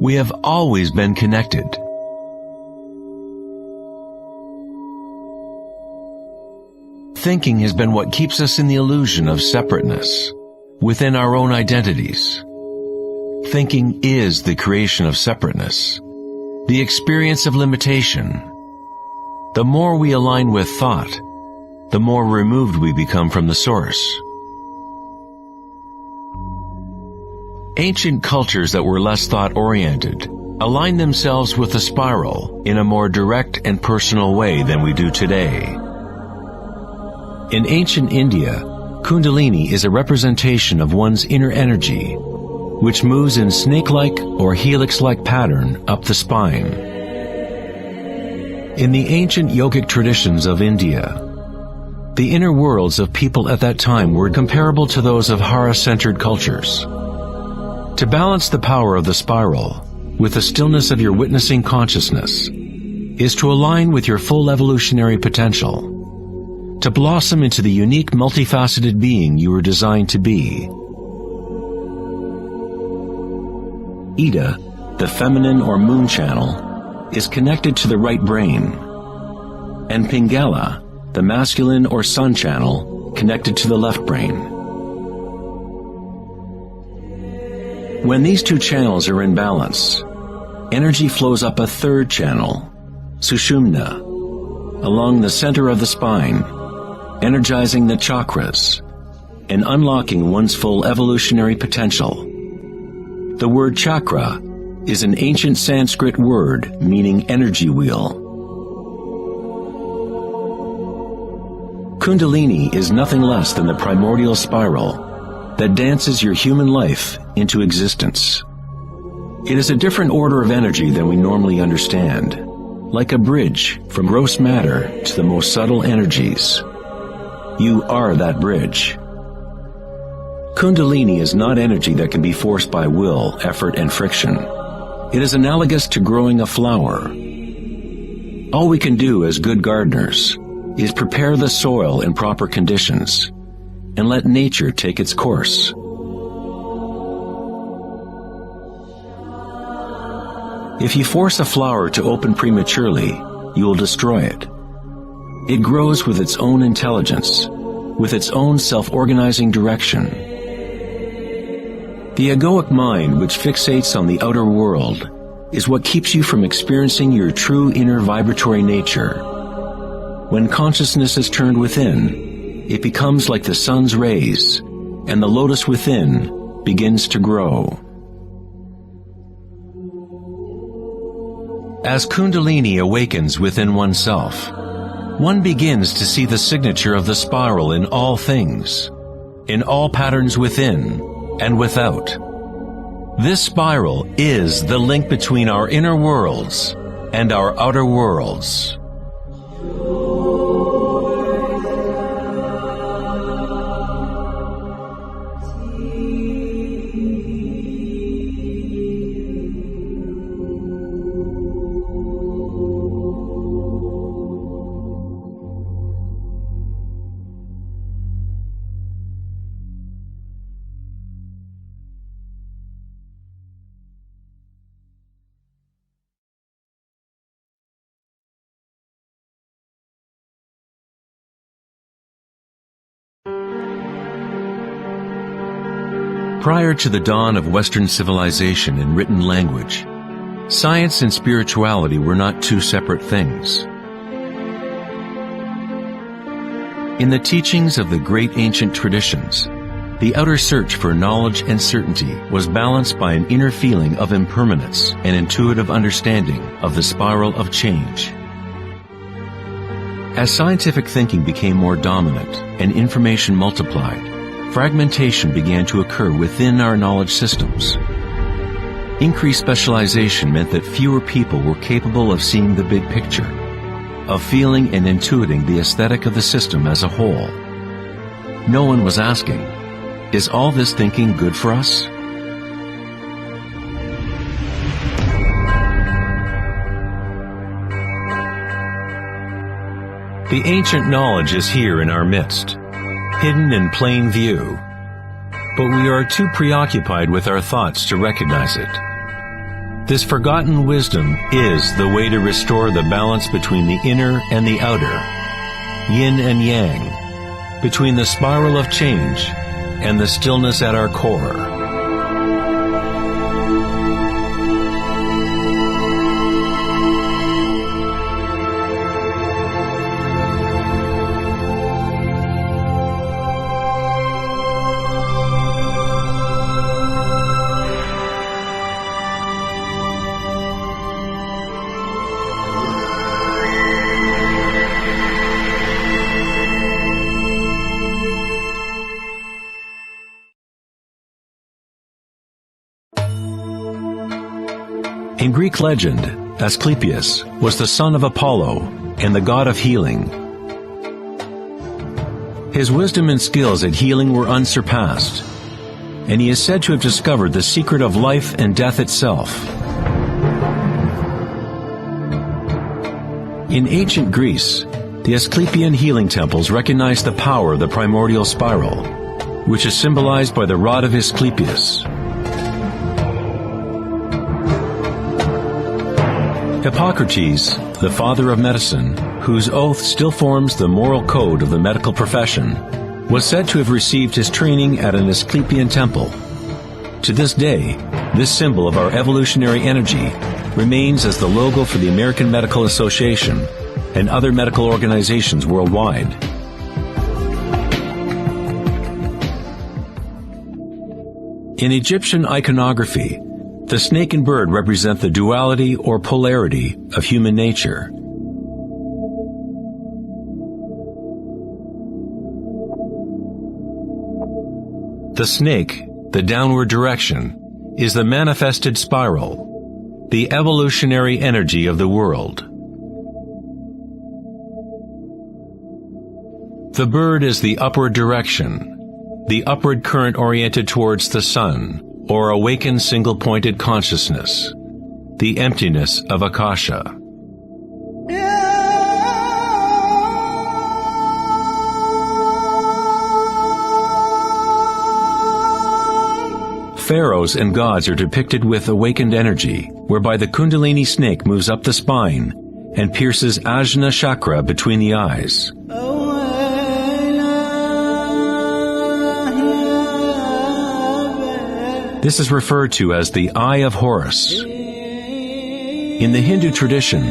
We have always been connected. Thinking has been what keeps us in the illusion of separateness within our own identities. Thinking is the creation of separateness, the experience of limitation. The more we align with thought, the more removed we become from the source. Ancient cultures that were less thought-oriented aligned themselves with the spiral in a more direct and personal way than we do today. In ancient India, Kundalini is a representation of one's inner energy, which moves in snake-like or helix-like pattern up the spine. In the ancient yogic traditions of India, the inner worlds of people at that time were comparable to those of Hara-centered cultures. To balance the power of the spiral with the stillness of your witnessing consciousness is to align with your full evolutionary potential, to blossom into the unique multifaceted being you were designed to be. Ida, the feminine or moon channel, is connected to the right brain, and Pingala, the masculine or sun channel, connected to the left brain. When these two channels are in balance, energy flows up a third channel, Sushumna, along the center of the spine, energizing the chakras and unlocking one's full evolutionary potential. The word chakra is an ancient Sanskrit word meaning energy wheel. Kundalini is nothing less than the primordial spiral that dances your human life into existence. It is a different order of energy than we normally understand, like a bridge from gross matter to the most subtle energies. You are that bridge. Kundalini is not energy that can be forced by will, effort, and friction. It is analogous to growing a flower. All we can do as good gardeners is prepare the soil in proper conditions and let nature take its course. If you force a flower to open prematurely, you will destroy it. It grows with its own intelligence, with its own self-organizing direction. The egoic mind, which fixates on the outer world, is what keeps you from experiencing your true inner vibratory nature. When consciousness is turned within, it becomes like the sun's rays, and the lotus within begins to grow. As Kundalini awakens within oneself, one begins to see the signature of the spiral in all things, in all patterns within and without. This spiral is the link between our inner worlds and our outer worlds. Prior to the dawn of Western civilization in written language, science and spirituality were not two separate things. In the teachings of the great ancient traditions, the outer search for knowledge and certainty was balanced by an inner feeling of impermanence and intuitive understanding of the spiral of change. As scientific thinking became more dominant and information multiplied, fragmentation began to occur within our knowledge systems. Increased specialization meant that fewer people were capable of seeing the big picture, of feeling and intuiting the aesthetic of the system as a whole. No one was asking, is all this thinking good for us? The ancient knowledge is here in our midst, hidden in plain view, but we are too preoccupied with our thoughts to recognize it. This forgotten wisdom is the way to restore the balance between the inner and the outer, yin and yang, between the spiral of change and the stillness at our core. In Greek legend, Asclepius was the son of Apollo and the god of healing. His wisdom and skills at healing were unsurpassed, and he is said to have discovered the secret of life and death itself. In ancient Greece, the Asclepian healing temples recognized the power of the primordial spiral, which is symbolized by the rod of Asclepius. Hippocrates, the father of medicine, whose oath still forms the moral code of the medical profession, was said to have received his training at an Asclepian temple. To this day, this symbol of our evolutionary energy remains as the logo for the American Medical Association and other medical organizations worldwide. In Egyptian iconography, the snake and bird represent the duality or polarity of human nature. The snake, the downward direction, is the manifested spiral, the evolutionary energy of the world. The bird is the upward direction, the upward current oriented towards the sun, or awakened single-pointed consciousness, the emptiness of Akasha. Pharaohs and gods are depicted with awakened energy, whereby the Kundalini snake moves up the spine and pierces Ajna chakra between the eyes. This is referred to as the Eye of Horus. In the Hindu tradition,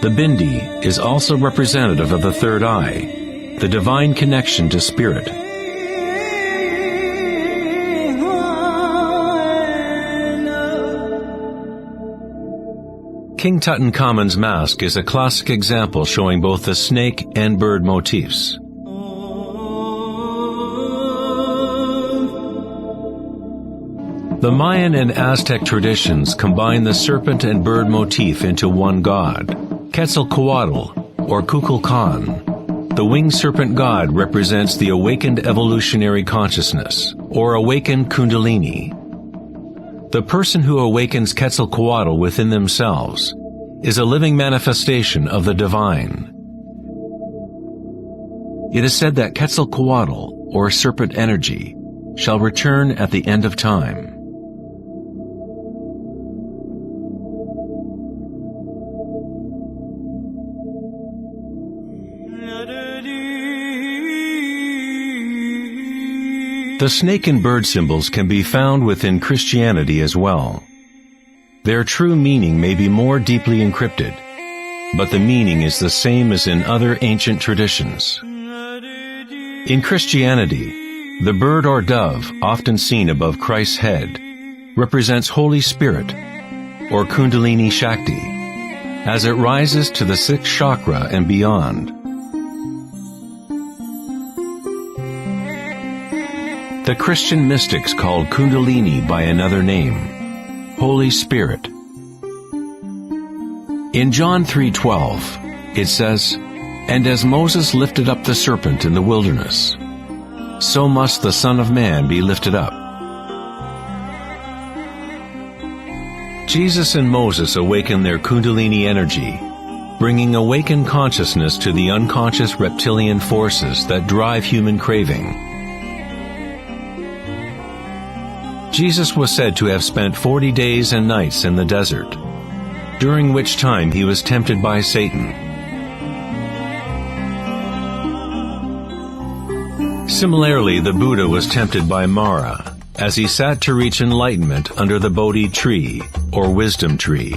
the bindi is also representative of the third eye, the divine connection to spirit. King Tutankhamun's mask is a classic example showing both the snake and bird motifs. The Mayan and Aztec traditions combine the serpent and bird motif into one god, Quetzalcoatl or Kukulkan. The winged serpent god represents the awakened evolutionary consciousness, or awakened Kundalini. The person who awakens Quetzalcoatl within themselves is a living manifestation of the divine. It is said that Quetzalcoatl, or serpent energy, shall return at the end of time. The snake and bird symbols can be found within Christianity as well. Their true meaning may be more deeply encrypted, but the meaning is the same as in other ancient traditions. In Christianity, the bird or dove, often seen above Christ's head, represents Holy Spirit, or Kundalini Shakti, as it rises to the sixth chakra and beyond. The Christian mystics called Kundalini by another name, Holy Spirit. In John 3:12, it says, "And as Moses lifted up the serpent in the wilderness, so must the Son of Man be lifted up." Jesus and Moses awakened their Kundalini energy, bringing awakened consciousness to the unconscious reptilian forces that drive human craving. Jesus was said to have spent 40 days and nights in the desert, during which time he was tempted by Satan. Similarly, the Buddha was tempted by Mara, as he sat to reach enlightenment under the Bodhi tree, or wisdom tree.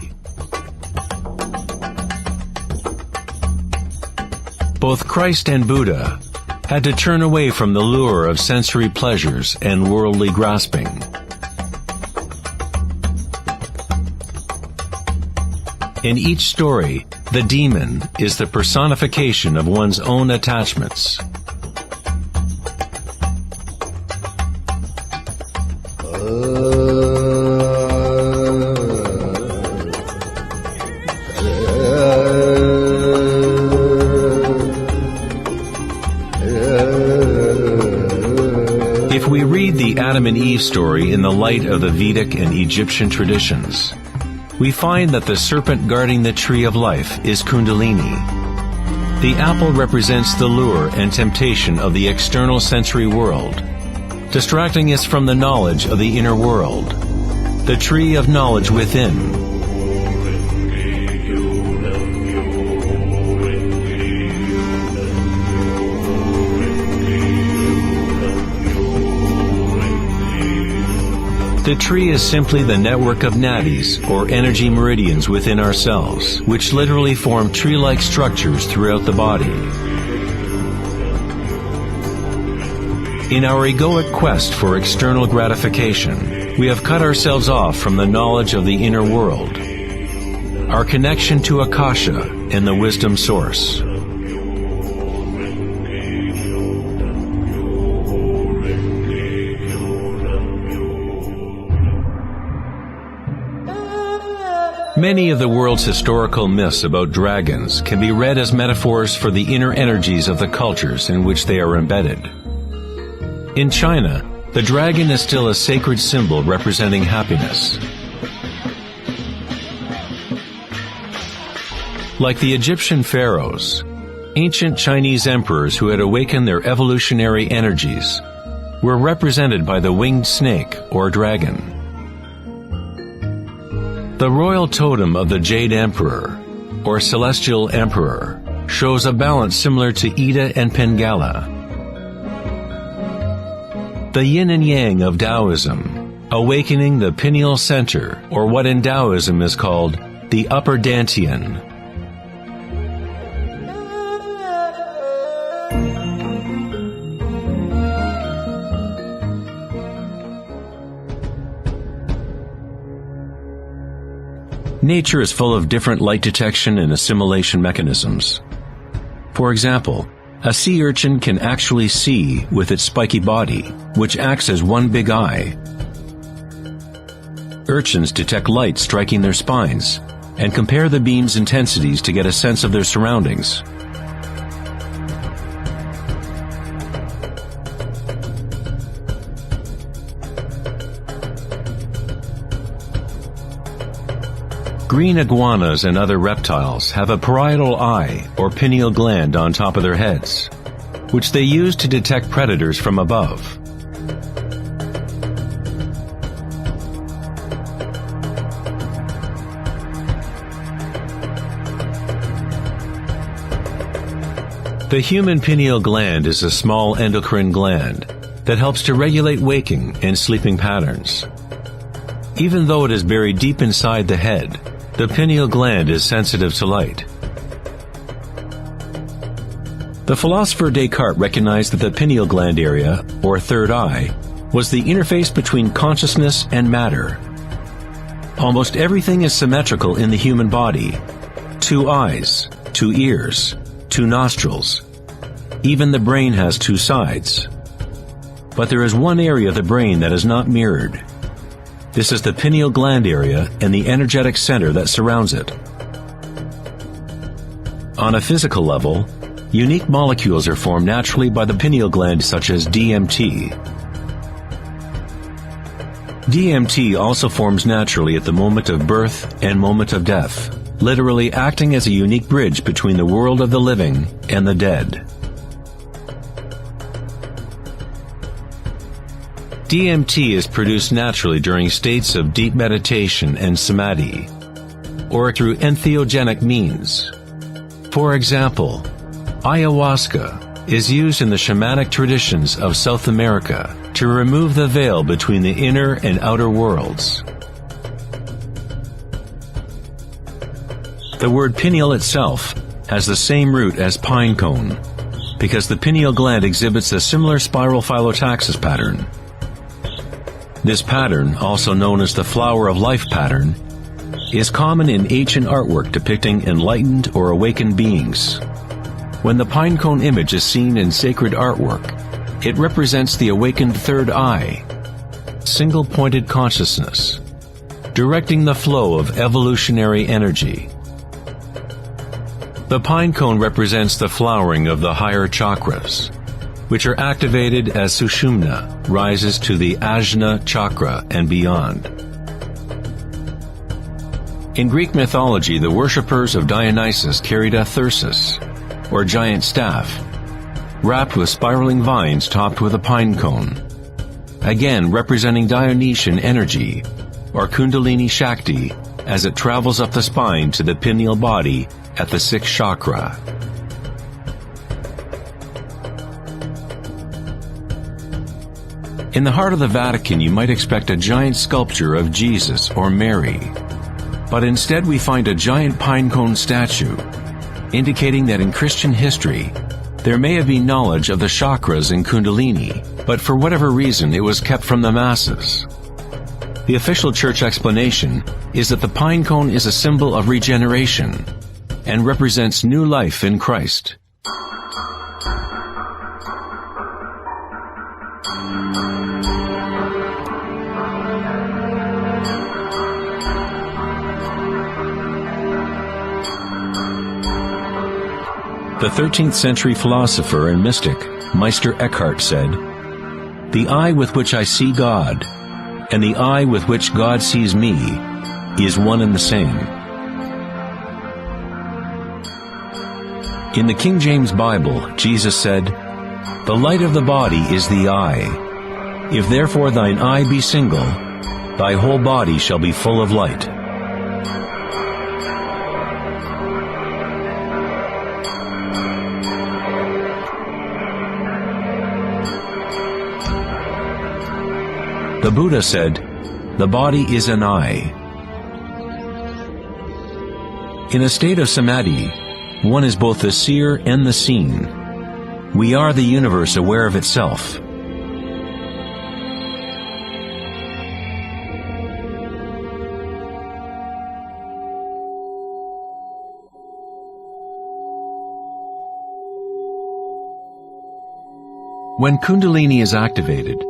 Both Christ and Buddha had to turn away from the lure of sensory pleasures and worldly grasping. In each story, the demon is the personification of one's own attachments. we read the Adam and Eve story in the light of the Vedic and Egyptian traditions, we find that the serpent guarding the tree of life is Kundalini. The apple represents the lure and temptation of the external sensory world, distracting us from the knowledge of the inner world, the tree of knowledge within. The tree is simply the network of nadis, or energy meridians within ourselves, which literally form tree-like structures throughout the body. In our egoic quest for external gratification, we have cut ourselves off from the knowledge of the inner world, our connection to Akasha and the wisdom source. Many of the world's historical myths about dragons can be read as metaphors for the inner energies of the cultures in which they are embedded. In China, the dragon is still a sacred symbol representing happiness. Like the Egyptian pharaohs, ancient Chinese emperors who had awakened their evolutionary energies were represented by the winged snake or dragon. The royal totem of the Jade Emperor, or Celestial Emperor, shows a balance similar to Ida and Pingala. The yin and yang of Taoism, awakening the pineal center, or what in Taoism is called the upper dantian. Nature is full of different light detection and assimilation mechanisms. For example, a sea urchin can actually see with its spiky body, which acts as one big eye. Urchins detect light striking their spines and compare the beam's intensities to get a sense of their surroundings. Green iguanas and other reptiles have a parietal eye or pineal gland on top of their heads, which they use to detect predators from above. The human pineal gland is a small endocrine gland that helps to regulate waking and sleeping patterns. Even though it is buried deep inside the head, the pineal gland is sensitive to light. The philosopher Descartes recognized that the pineal gland area, or third eye, was the interface between consciousness and matter. Almost everything is symmetrical in the human body. 2 eyes, 2 ears, 2 nostrils. Even the brain has 2 sides. But there is one area of the brain that is not mirrored. This is the pineal gland area and the energetic center that surrounds it. On a physical level, unique molecules are formed naturally by the pineal gland, such as DMT. DMT also forms naturally at the moment of birth and moment of death, literally acting as a unique bridge between the world of the living and the dead. DMT is produced naturally during states of deep meditation and samadhi, or through entheogenic means. For example, ayahuasca is used in the shamanic traditions of South America to remove the veil between the inner and outer worlds. The word pineal itself has the same root as pine cone, because the pineal gland exhibits a similar spiral phyllotaxis pattern. This pattern, also known as the flower of life pattern, is common in ancient artwork depicting enlightened or awakened beings. When the pinecone image is seen in sacred artwork, it represents the awakened third eye, single-pointed consciousness, directing the flow of evolutionary energy. The pinecone represents the flowering of the higher chakras, which are activated as Sushumna rises to the Ajna chakra and beyond. In Greek mythology, the worshippers of Dionysus carried a thyrsus, or giant staff, wrapped with spiraling vines topped with a pine cone, again representing Dionysian energy, or Kundalini Shakti, as it travels up the spine to the pineal body at the sixth chakra. In the heart of the Vatican, you might expect a giant sculpture of Jesus or Mary, but instead we find a giant pine cone statue, indicating that in Christian history, there may have been knowledge of the chakras in Kundalini, but for whatever reason it was kept from the masses. The official church explanation is that the pine cone is a symbol of regeneration and represents new life in Christ. The 13th century philosopher and mystic Meister Eckhart said, "The eye with which I see God and the eye with which God sees me is one and the same." In the King James Bible, Jesus said, "The light of the body is the eye. If therefore thine eye be single, thy whole body shall be full of light." The Buddha said, "The body is an eye." In a state of samadhi, one is both the seer and the seen. We are the universe aware of itself. When Kundalini is activated,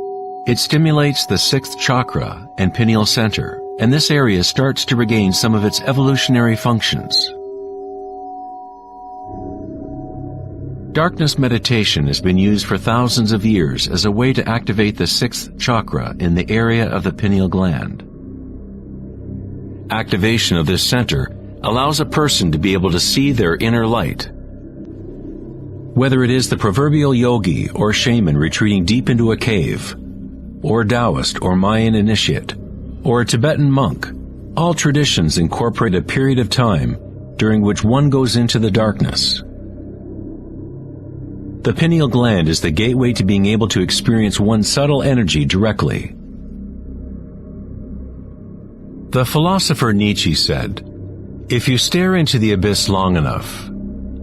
it stimulates the sixth chakra and pineal center, and this area starts to regain some of its evolutionary functions. Darkness meditation has been used for thousands of years as a way to activate the sixth chakra in the area of the pineal gland. Activation of this center allows a person to be able to see their inner light. Whether it is the proverbial yogi or shaman retreating deep into a cave, or Taoist or Mayan initiate, or a Tibetan monk, all traditions incorporate a period of time during which one goes into the darkness. The pineal gland is the gateway to being able to experience one's subtle energy directly. The philosopher Nietzsche said, "If you stare into the abyss long enough,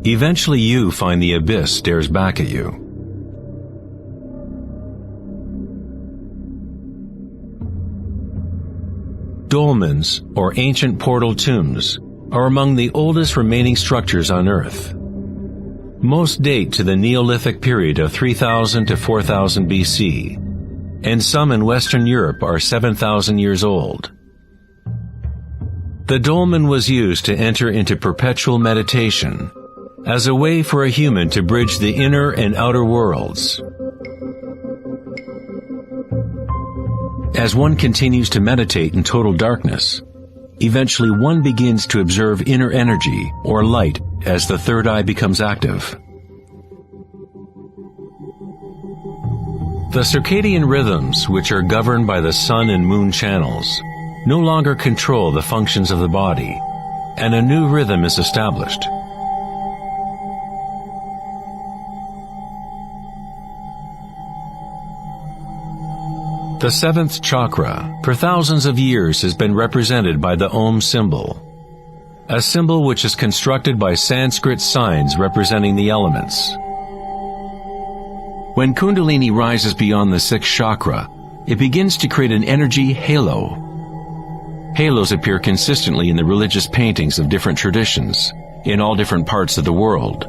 eventually you find the abyss stares back at you." Dolmens, or ancient portal tombs, are among the oldest remaining structures on Earth. Most date to the Neolithic period of 3000 to 4000 BC, and some in Western Europe are 7000 years old. The dolmen was used to enter into perpetual meditation, as a way for a human to bridge the inner and outer worlds. As one continues to meditate in total darkness, eventually one begins to observe inner energy or light as the third eye becomes active. The circadian rhythms, which are governed by the sun and moon channels, no longer control the functions of the body, and a new rhythm is established. The seventh chakra, for thousands of years, has been represented by the Om symbol, a symbol which is constructed by Sanskrit signs representing the elements. When Kundalini rises beyond the sixth chakra, it begins to create an energy halo. Halos appear consistently in the religious paintings of different traditions, in all different parts of the world.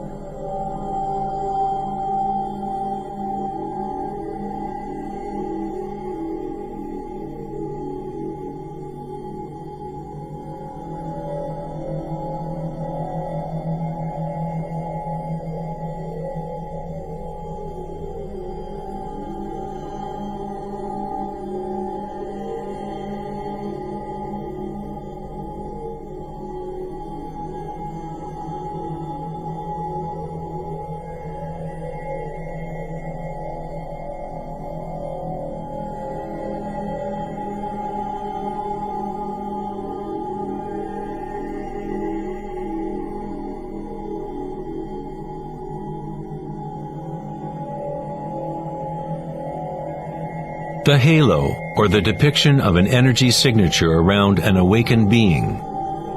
The halo, or the depiction of an energy signature around an awakened being,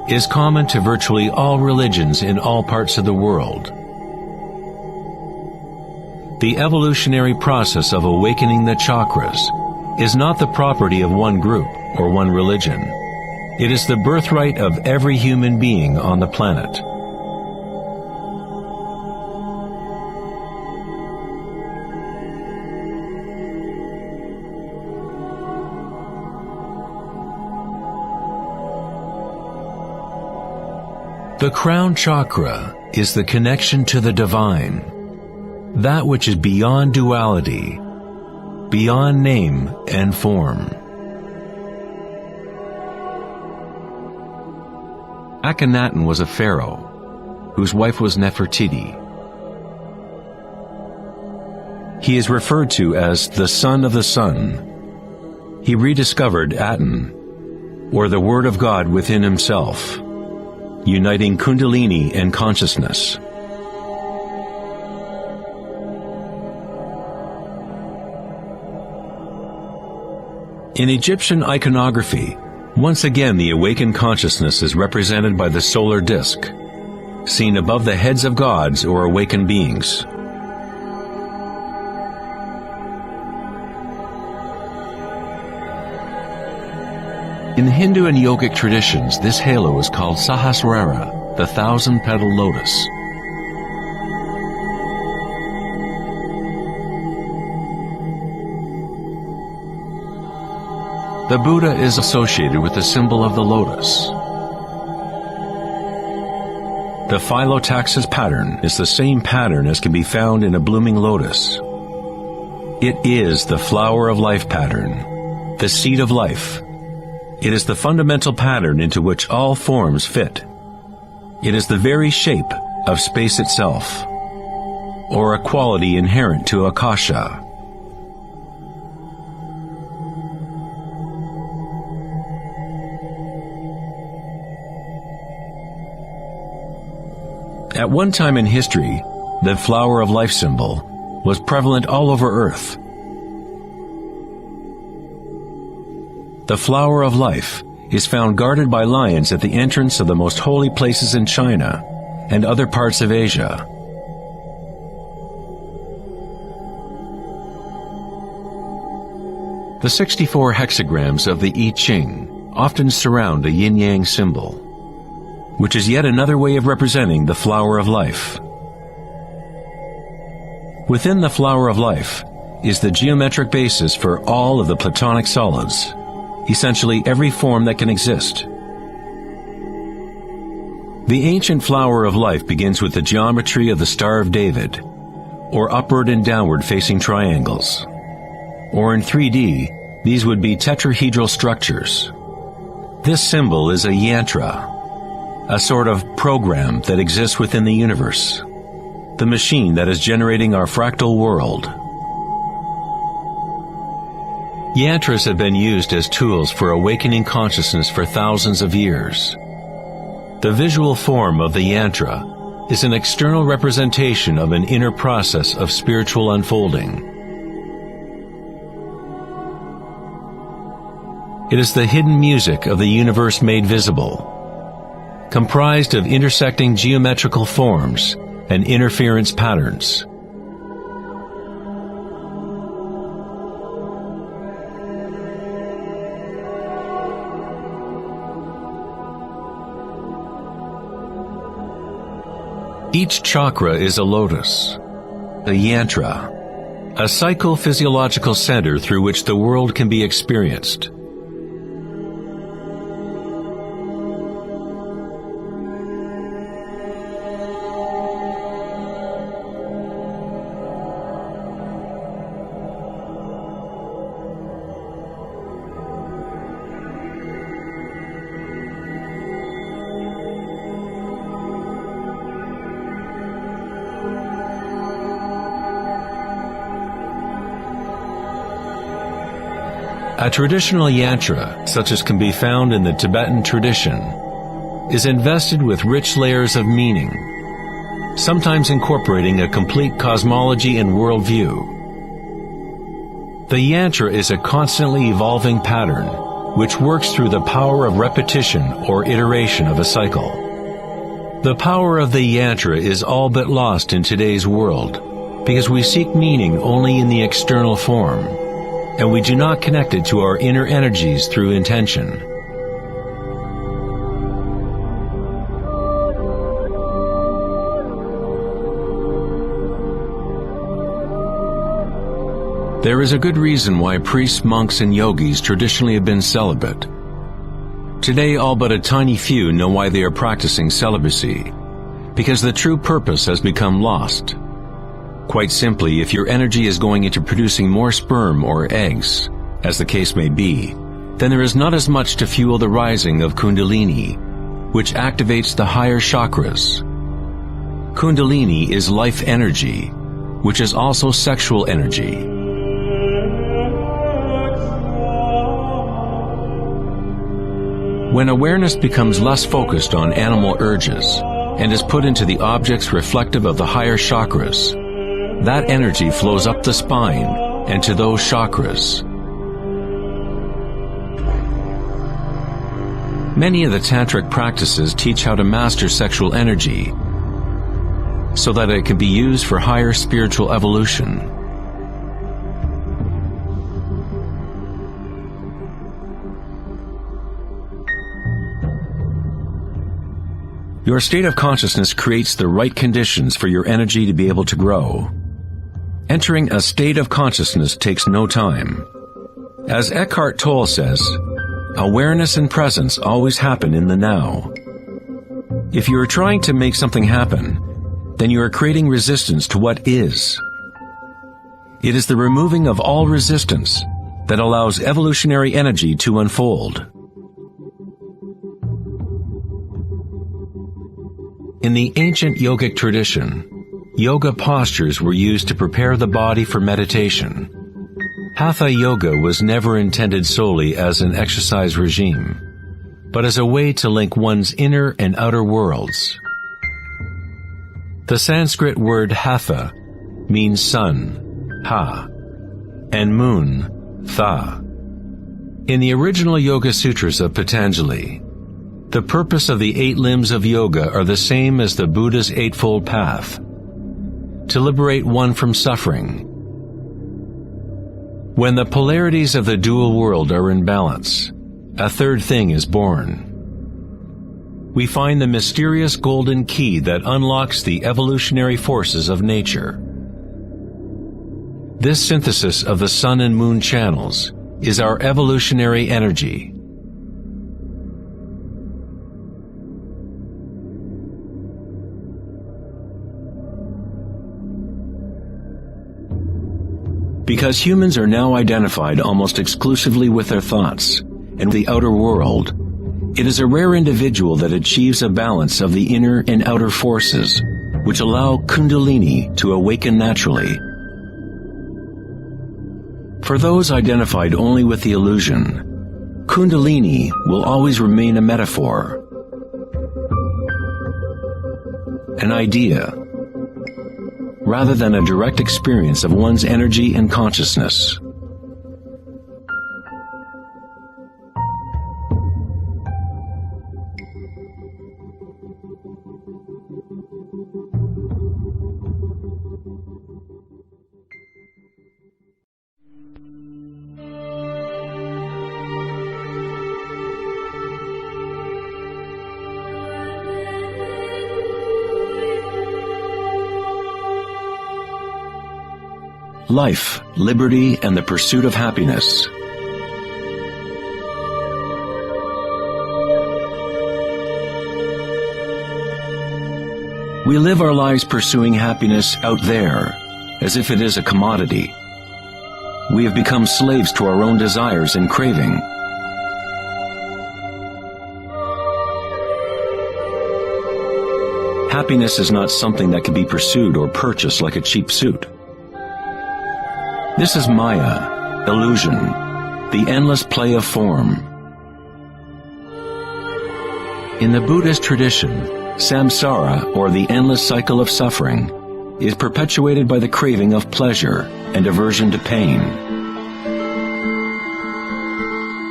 is common to virtually all religions in all parts of the world. The evolutionary process of awakening the chakras is not the property of one group or one religion. It is the birthright of every human being on the planet. The crown chakra is the connection to the divine, that which is beyond duality, beyond name and form. Akhenaten was a pharaoh, whose wife was Nefertiti. He is referred to as the son of the sun. He rediscovered Aten, or the Word of God within himself, uniting Kundalini and consciousness. In Egyptian iconography, once again the awakened consciousness is represented by the solar disk, seen above the heads of gods or awakened beings. In Hindu and yogic traditions, this halo is called Sahasrara, the thousand-petal lotus. The Buddha is associated with the symbol of the lotus. The phyllotaxis pattern is the same pattern as can be found in a blooming lotus. It is the flower of life pattern, the seed of life. It is the fundamental pattern into which all forms fit. It is the very shape of space itself, or a quality inherent to Akasha. At one time in history, the flower of life symbol was prevalent all over Earth. The flower of life is found guarded by lions at the entrance of the most holy places in China and other parts of Asia. The 64 hexagrams of the I Ching often surround a yin-yang symbol, which is yet another way of representing the flower of life. Within the flower of life is the geometric basis for all of the Platonic solids, essentially every form that can exist. The ancient flower of life begins with the geometry of the Star of David, or upward and downward facing triangles. Or in 3D, these would be tetrahedral structures. This symbol is a yantra, a sort of program that exists within the universe, the machine that is generating our fractal world. Yantras have been used as tools for awakening consciousness for thousands of years. The visual form of the yantra is an external representation of an inner process of spiritual unfolding. It is the hidden music of the universe made visible, comprised of intersecting geometrical forms and interference patterns. Each chakra is a lotus, a yantra, a psychophysiological center through which the world can be experienced. A traditional yantra, such as can be found in the Tibetan tradition, is invested with rich layers of meaning, sometimes incorporating a complete cosmology and worldview. The yantra is a constantly evolving pattern which works through the power of repetition or iteration of a cycle. The power of the yantra is all but lost in today's world because we seek meaning only in the external form, and we do not connect it to our inner energies through intention. There is a good reason why priests, monks, and yogis traditionally have been celibate. Today, all but a tiny few know why they are practicing celibacy, because the true purpose has become lost. Quite simply, if your energy is going into producing more sperm or eggs, as the case may be, then there is not as much to fuel the rising of Kundalini, which activates the higher chakras. Kundalini is life energy, which is also sexual energy. When awareness becomes less focused on animal urges and is put into the objects reflective of the higher chakras, that energy flows up the spine and to those chakras. Many of the tantric practices teach how to master sexual energy so that it can be used for higher spiritual evolution. Your state of consciousness creates the right conditions for your energy to be able to grow. Entering a state of consciousness takes no time. As Eckhart Tolle says, awareness and presence always happen in the now. If you are trying to make something happen, then you are creating resistance to what is. It is the removing of all resistance that allows evolutionary energy to unfold. In the ancient yogic tradition, yoga postures were used to prepare the body for meditation. Hatha yoga was never intended solely as an exercise regime, but as a way to link one's inner and outer worlds. The Sanskrit word hatha means sun, ha, and moon, tha. In the original Yoga Sutras of Patanjali, the purpose of the 8 limbs of yoga are the same as the Buddha's Eightfold Path: to liberate one from suffering. When the polarities of the dual world are in balance, a third thing is born. We find the mysterious golden key that unlocks the evolutionary forces of nature. This synthesis of the sun and moon channels is our evolutionary energy. Because humans are now identified almost exclusively with their thoughts and the outer world, it is a rare individual that achieves a balance of the inner and outer forces, which allow Kundalini to awaken naturally. For those identified only with the illusion, Kundalini will always remain a metaphor, an idea, rather than a direct experience of one's energy and consciousness. Life, liberty, and the pursuit of happiness. We live our lives pursuing happiness out there, as if it is a commodity. We have become slaves to our own desires and craving. Happiness is not something that can be pursued or purchased like a cheap suit. This is Maya, illusion, the endless play of form. In the Buddhist tradition, samsara, or the endless cycle of suffering, is perpetuated by the craving of pleasure and aversion to pain.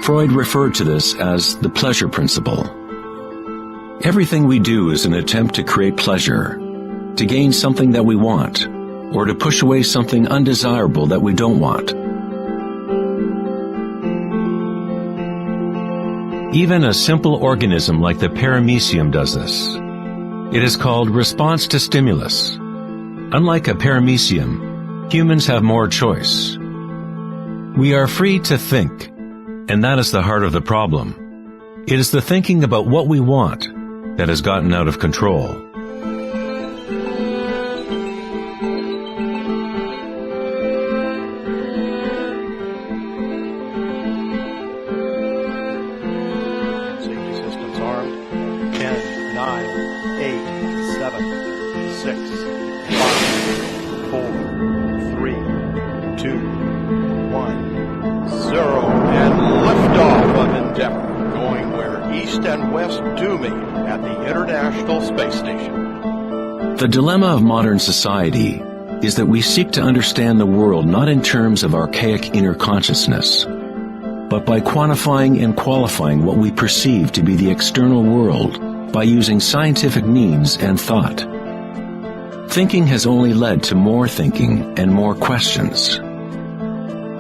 Freud referred to this as the pleasure principle. Everything we do is an attempt to create pleasure, to gain something that we want, or to push away something undesirable that we don't want. Even a simple organism like the paramecium does this. It is called response to stimulus. Unlike a paramecium, humans have more choice. We are free to think, and that is the heart of the problem. It is the thinking about what we want that has gotten out of control. Safety systems armed. 10, 9, 8, 7, 6, 5, 4, 3, 2, 1, 0, and liftoff of Endeavour, going where East and West do meet at the International Space Station. The dilemma of modern society is that we seek to understand the world not in terms of archaic inner consciousness, but by quantifying and qualifying what we perceive to be the external world by using scientific means and thought. Thinking has only led to more thinking and more questions.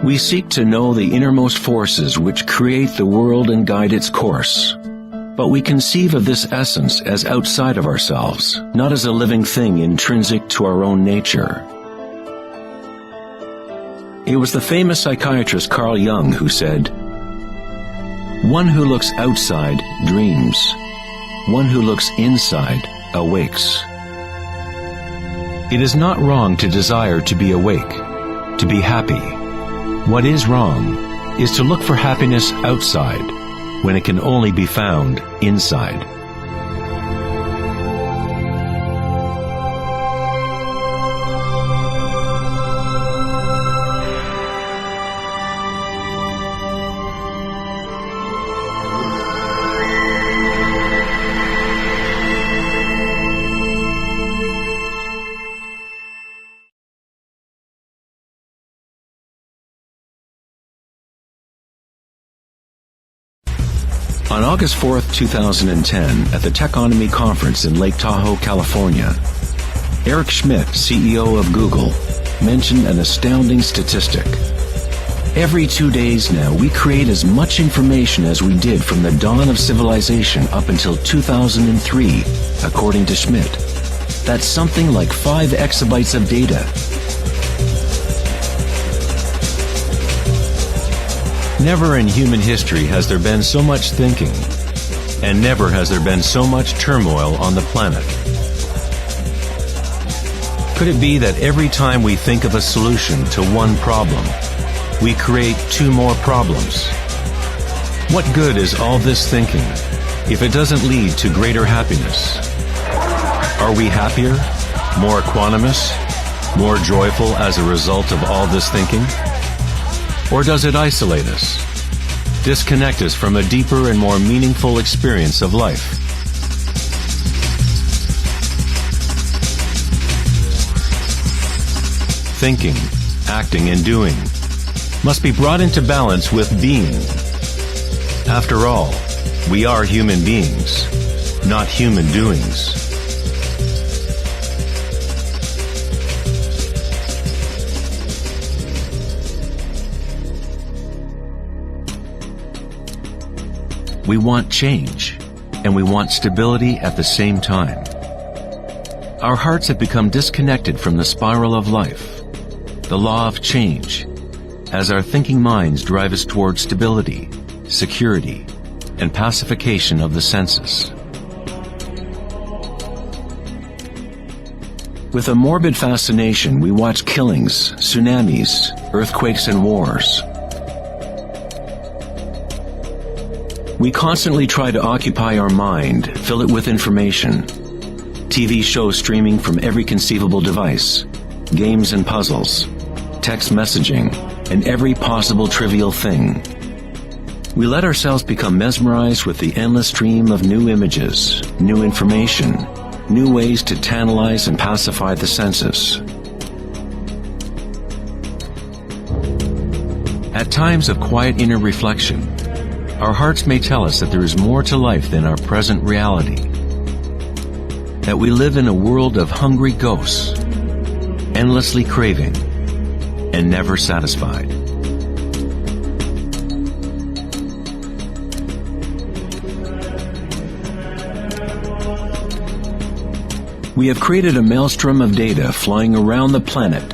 We seek to know the innermost forces which create the world and guide its course. But we conceive of this essence as outside of ourselves, not as a living thing intrinsic to our own nature. It was the famous psychiatrist Carl Jung who said, "One who looks outside dreams. One who looks inside awakes." It is not wrong to desire to be awake, to be happy. What is wrong is to look for happiness outside when it can only be found inside. On August 4th, 2010, at the Techonomy Conference in Lake Tahoe, California, Eric Schmidt, CEO of Google, mentioned an astounding statistic. Every 2 days now, we create as much information as we did from the dawn of civilization up until 2003, according to Schmidt. That's something like 5 exabytes of data. Never in human history has there been so much thinking, and never has there been so much turmoil on the planet. Could it be that every time we think of a solution to one problem, we create 2 more problems? What good is all this thinking if it doesn't lead to greater happiness? Are we happier, more equanimous, more joyful as a result of all this thinking? Or does it isolate us, disconnect us from a deeper and more meaningful experience of life? Thinking, acting, and doing must be brought into balance with being. After all, we are human beings, not human doings. We want change, and we want stability at the same time. Our hearts have become disconnected from the spiral of life, the law of change, as our thinking minds drive us toward stability, security, and pacification of the senses. With a morbid fascination, we watch killings, tsunamis, earthquakes, and wars. We constantly try to occupy our mind, fill it with information. TV shows streaming from every conceivable device, games and puzzles, text messaging, and every possible trivial thing. We let ourselves become mesmerized with the endless stream of new images, new information, new ways to tantalize and pacify the senses. At times of quiet inner reflection, our hearts may tell us that there is more to life than our present reality, that we live in a world of hungry ghosts, endlessly craving, and never satisfied. We have created a maelstrom of data flying around the planet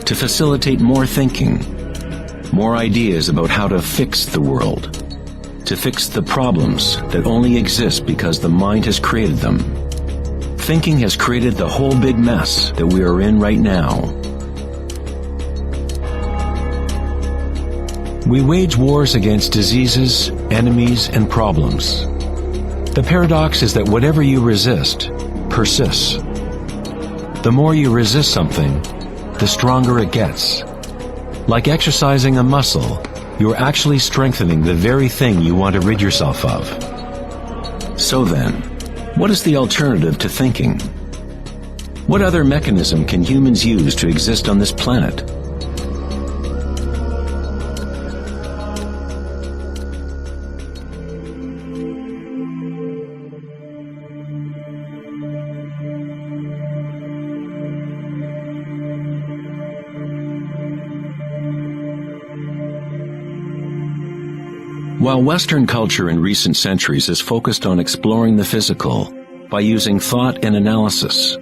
to facilitate more thinking, more ideas about how to fix the world, to fix the problems that only exist because the mind has created them. Thinking has created the whole big mess that we are in right now. We wage wars against diseases, enemies, and problems. The paradox is that whatever you resist persists. The more you resist something, the stronger it gets. Like exercising a muscle, you are actually strengthening the very thing you want to rid yourself of. So then, what is the alternative to thinking? What other mechanism can humans use to exist on this planet? While Western culture in recent centuries has focused on exploring the physical by using thought and analysis,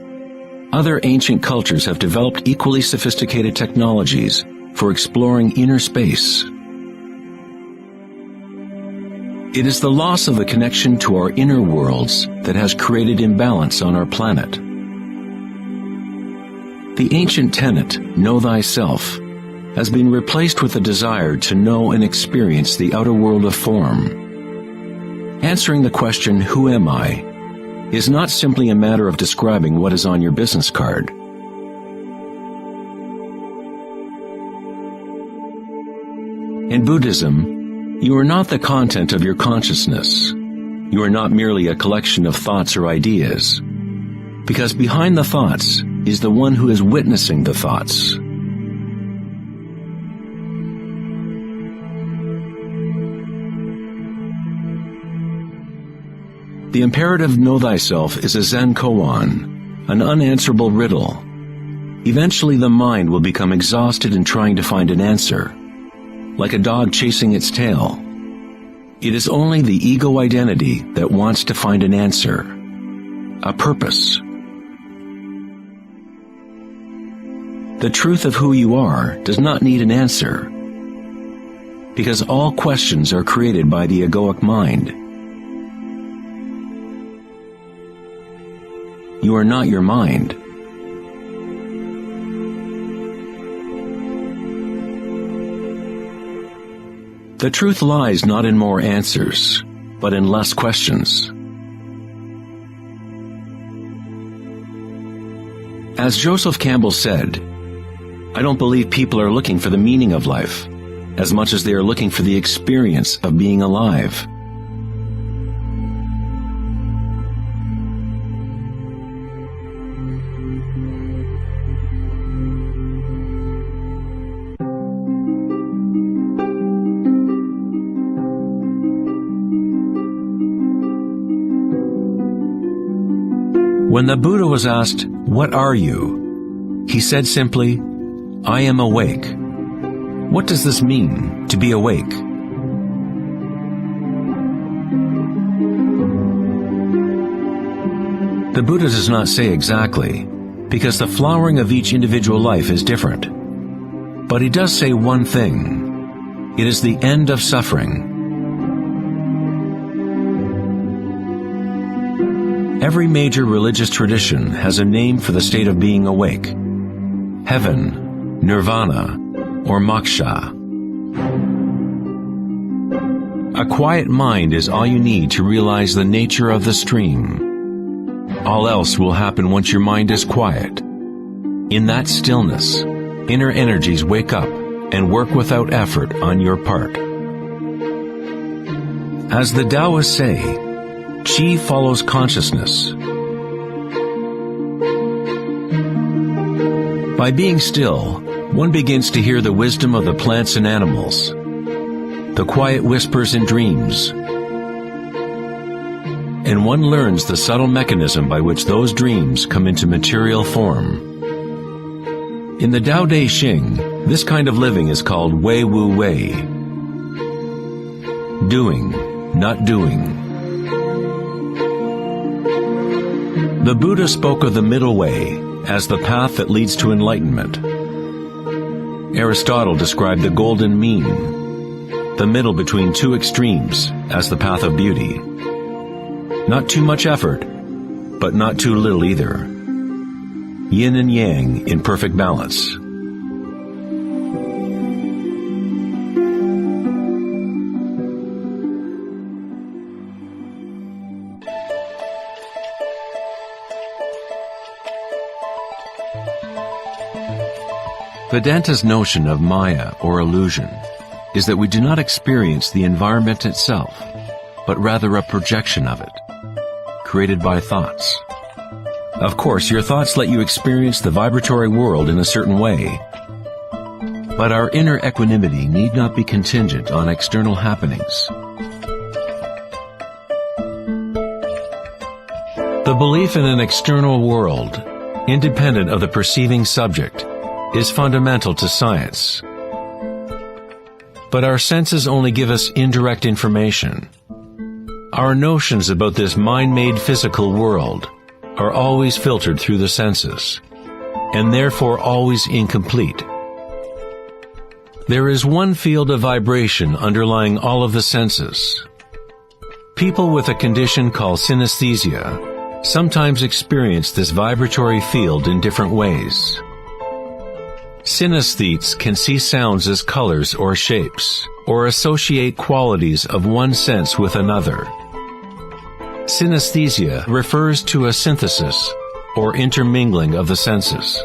other ancient cultures have developed equally sophisticated technologies for exploring inner space. It is the loss of the connection to our inner worlds that has created imbalance on our planet. The ancient tenet, know thyself, has been replaced with a desire to know and experience the outer world of form. Answering the question, who am I, is not simply a matter of describing what is on your business card. In Buddhism, you are not the content of your consciousness. You are not merely a collection of thoughts or ideas, because behind the thoughts is the one who is witnessing the thoughts. The imperative know thyself is a Zen koan, an unanswerable riddle. Eventually the mind will become exhausted in trying to find an answer, like a dog chasing its tail. It is only the ego identity that wants to find an answer, a purpose. The truth of who you are does not need an answer, because all questions are created by the egoic mind. You are not your mind. The truth lies not in more answers, but in less questions. As Joseph Campbell said, I don't believe people are looking for the meaning of life, as much as they are looking for the experience of being alive. When the Buddha was asked, "What are you?" he said simply, "I am awake." What does this mean, to be awake? The Buddha does not say exactly, because the flowering of each individual life is different. But he does say one thing: it is the end of suffering. Every major religious tradition has a name for the state of being awake: heaven, nirvana, or moksha. A quiet mind is all you need to realize the nature of the stream. All else will happen once your mind is quiet. In that stillness, inner energies wake up and work without effort on your part. As the Taoists say, Qi follows consciousness. By being still, one begins to hear the wisdom of the plants and animals. the quiet whispers in dreams. And one learns the subtle mechanism by which those dreams come into material form. In the Tao Te Ching, this kind of living is called Wei Wu Wei. Doing, not doing. The Buddha spoke of the middle way as the path that leads to enlightenment. Aristotle described the golden mean, the middle between two extremes, as the path of beauty. Not too much effort, but not too little either. Yin and yang in perfect balance. Vedanta's notion of Maya, or illusion, is that we do not experience the environment itself, but rather a projection of it, created by thoughts. Of course, your thoughts let you experience the vibratory world in a certain way, but our inner equanimity need not be contingent on external happenings. The belief in an external world, independent of the perceiving subject, is fundamental to science. But our senses only give us indirect information. Our notions about this mind-made physical world are always filtered through the senses, and therefore always incomplete. There is one field of vibration underlying all of the senses. People with a condition called synesthesia sometimes experience this vibratory field in different ways. Synesthetes can see sounds as colors or shapes, or associate qualities of one sense with another. Synesthesia refers to a synthesis or intermingling of the senses.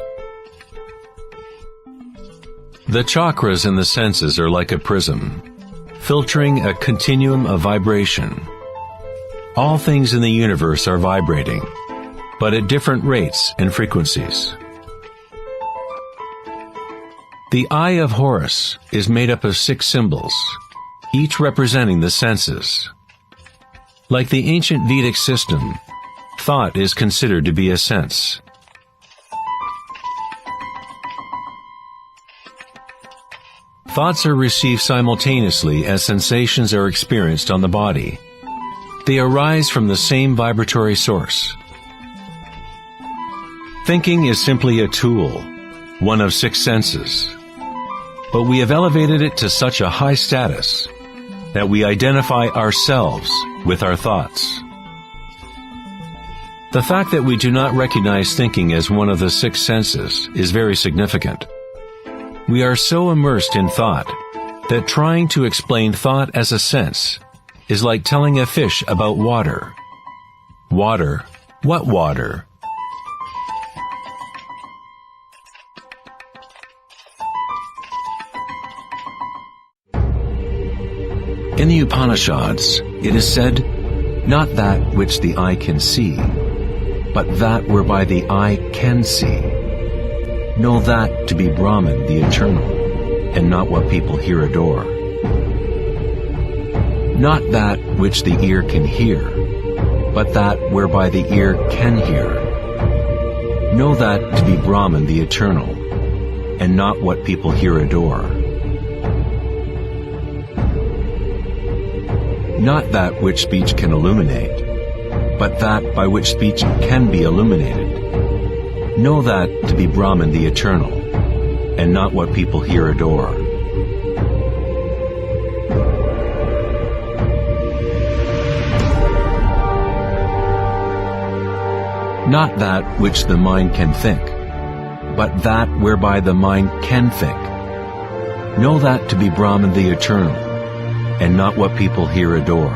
The chakras in the senses are like a prism, filtering a continuum of vibration. All things in the universe are vibrating, but at different rates and frequencies. The Eye of Horus is made up of 6 symbols, each representing the senses. Like the ancient Vedic system, thought is considered to be a sense. Thoughts are received simultaneously as sensations are experienced on the body. They arise from the same vibratory source. Thinking is simply a tool, one of 6 senses. But we have elevated it to such a high status that we identify ourselves with our thoughts. The fact that we do not recognize thinking as one of the 6 senses is very significant. We are so immersed in thought that trying to explain thought as a sense is like telling a fish about water. Water? What water? In the Upanishads, it is said, "Not that which the eye can see, but that whereby the eye can see. Know that to be Brahman, the eternal, and not what people here adore. Not that which the ear can hear, but that whereby the ear can hear. Know that to be Brahman, the eternal, and not what people here adore. Not that which speech can illuminate, but that by which speech can be illuminated. Know that to be Brahman, the eternal, and not what people here adore." Not that which the mind can think, but that whereby the mind can think. Know that to be Brahman, the eternal, and not what people here adore.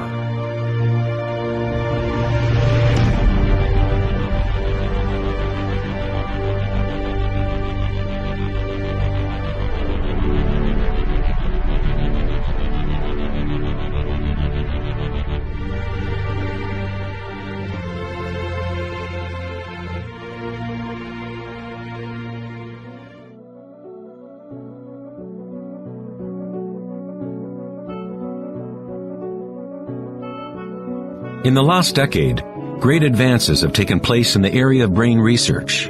In the last decade, great advances have taken place in the area of brain research.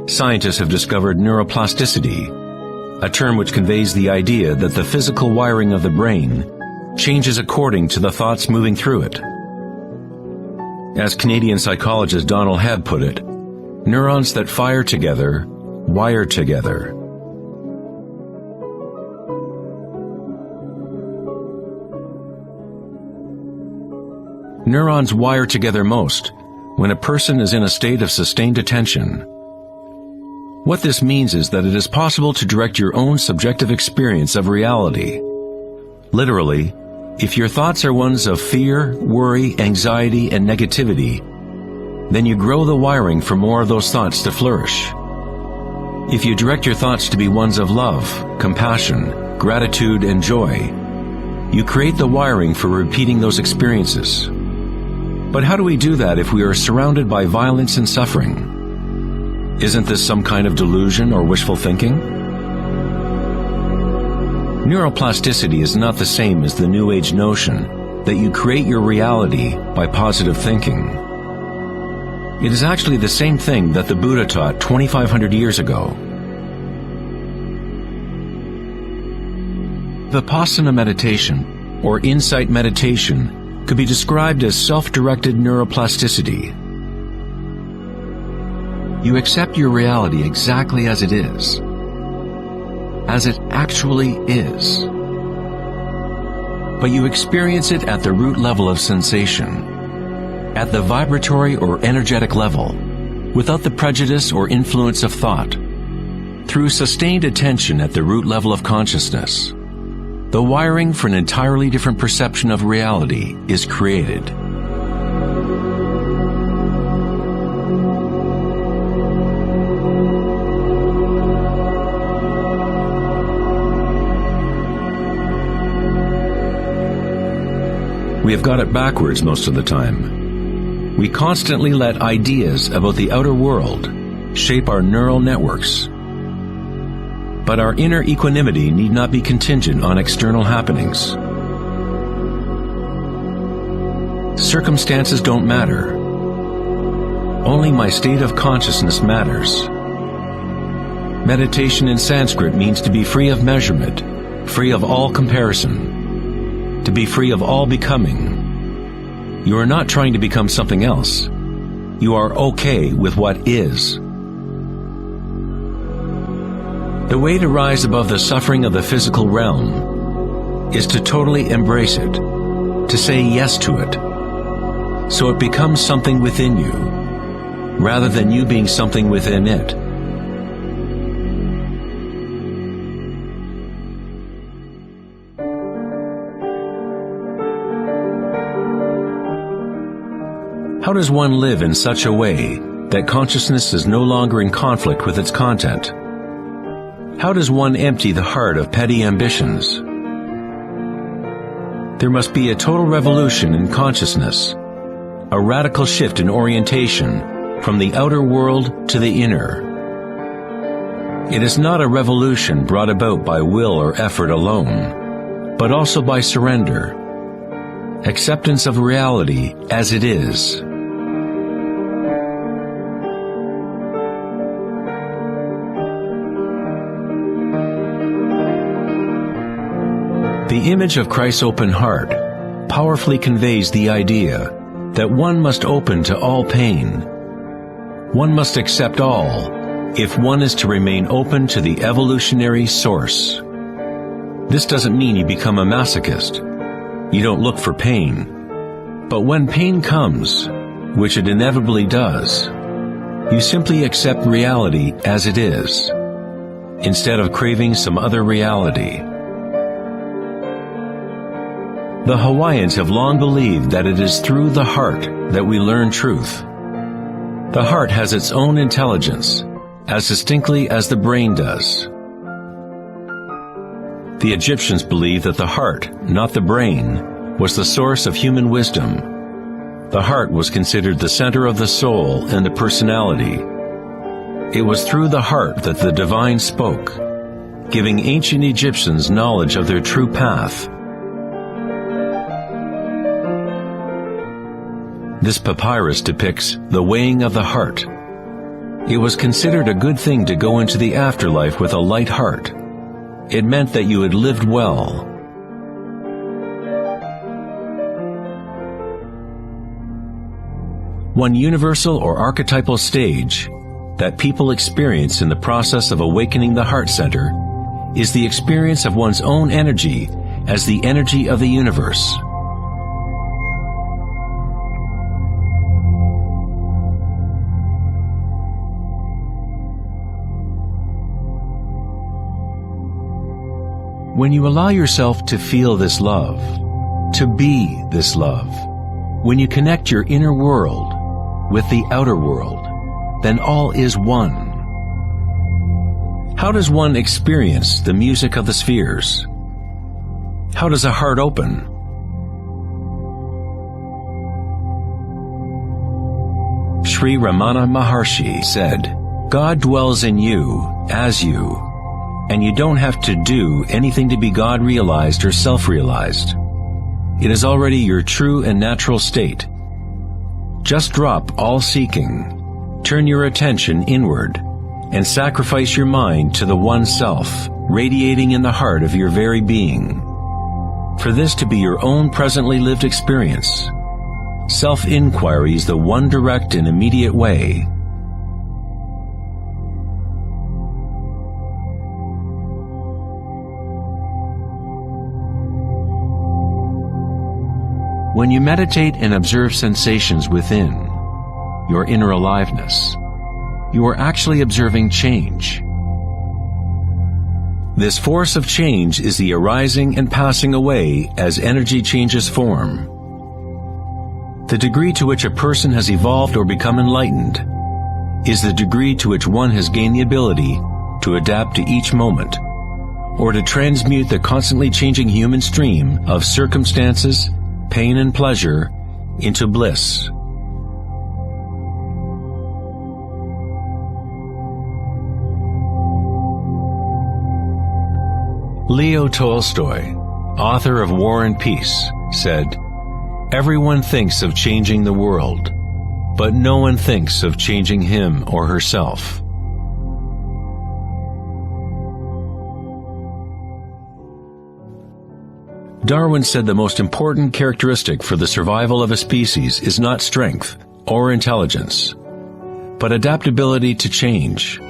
Scientists have discovered neuroplasticity, a term which conveys the idea that the physical wiring of the brain changes according to the thoughts moving through it. As Canadian psychologist Donald Hebb put it, neurons that fire together, wire together. Neurons wire together most when a person is in a state of sustained attention. What this means is that it is possible to direct your own subjective experience of reality. Literally, if your thoughts are ones of fear, worry, anxiety, and negativity, then you grow the wiring for more of those thoughts to flourish. If you direct your thoughts to be ones of love, compassion, gratitude, and joy, you create the wiring for repeating those experiences. But how do we do that if we are surrounded by violence and suffering? Isn't this some kind of delusion or wishful thinking? Neuroplasticity is not the same as the New Age notion that you create your reality by positive thinking. It is actually the same thing that the Buddha taught 2,500 years ago. Vipassana meditation, or insight meditation, could be described as self-directed neuroplasticity. You accept your reality exactly as it is, as it actually is. But you experience it at the root level of sensation, at the vibratory or energetic level, without the prejudice or influence of thought, through sustained attention at the root level of consciousness. The wiring for an entirely different perception of reality is created. We have got it backwards most of the time. We constantly let ideas about the outer world shape our neural networks. But our inner equanimity need not be contingent on external happenings. Circumstances don't matter. Only my state of consciousness matters. Meditation in Sanskrit means to be free of measurement, free of all comparison, to be free of all becoming. You are not trying to become something else. You are okay with what is. The way to rise above the suffering of the physical realm is to totally embrace it, to say yes to it, so it becomes something within you, rather than you being something within it. How does one live in such a way that consciousness is no longer in conflict with its content? How does one empty the heart of petty ambitions? There must be a total revolution in consciousness, a radical shift in orientation from the outer world to the inner. It is not a revolution brought about by will or effort alone, but also by surrender, acceptance of reality as it is. The image of Christ's open heart powerfully conveys the idea that one must open to all pain. One must accept all if one is to remain open to the evolutionary source. This doesn't mean you become a masochist. You don't look for pain. But when pain comes, which it inevitably does, you simply accept reality as it is, instead of craving some other reality. The Hawaiians have long believed that it is through the heart that we learn truth. The heart has its own intelligence, as distinctly as the brain does. The Egyptians believed that the heart, not the brain, was the source of human wisdom. The heart was considered the center of the soul and the personality. It was through the heart that the divine spoke, giving ancient Egyptians knowledge of their true path. This papyrus depicts the weighing of the heart. It was considered a good thing to go into the afterlife with a light heart. It meant that you had lived well. One universal or archetypal stage that people experience in the process of awakening the heart center is the experience of one's own energy as the energy of the universe. When you allow yourself to feel this love, to be this love, when you connect your inner world with the outer world, then all is one. How does one experience the music of the spheres? How does a heart open? Sri Ramana Maharshi said, "God dwells in you, as you, and you don't have to do anything to be God-realized or self-realized. It is already your true and natural state. Just drop all seeking, turn your attention inward, and sacrifice your mind to the one self, radiating in the heart of your very being. For this to be your own presently lived experience, self-inquiry is the one direct and immediate way." When you meditate and observe sensations within, your inner aliveness, you are actually observing change. This force of change is the arising and passing away as energy changes form. The degree to which a person has evolved or become enlightened is the degree to which one has gained the ability to adapt to each moment, or to transmute the constantly changing human stream of circumstances, pain and pleasure, into bliss. Leo Tolstoy, author of War and Peace, said, "Everyone thinks of changing the world, but no one thinks of changing him or herself." Darwin said the most important characteristic for the survival of a species is not strength or intelligence, but adaptability to change.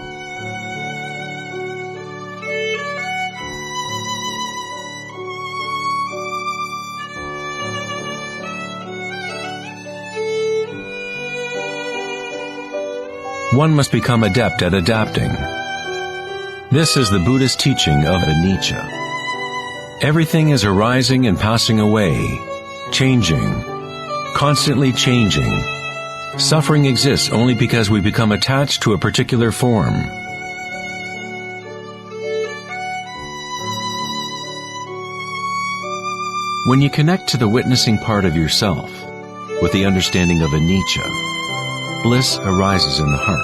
One must become adept at adapting. This is the Buddhist teaching of anicca. Everything is arising and passing away, changing, constantly changing. Suffering exists only because we become attached to a particular form. When you connect to the witnessing part of yourself with the understanding of anicca, bliss arises in the heart.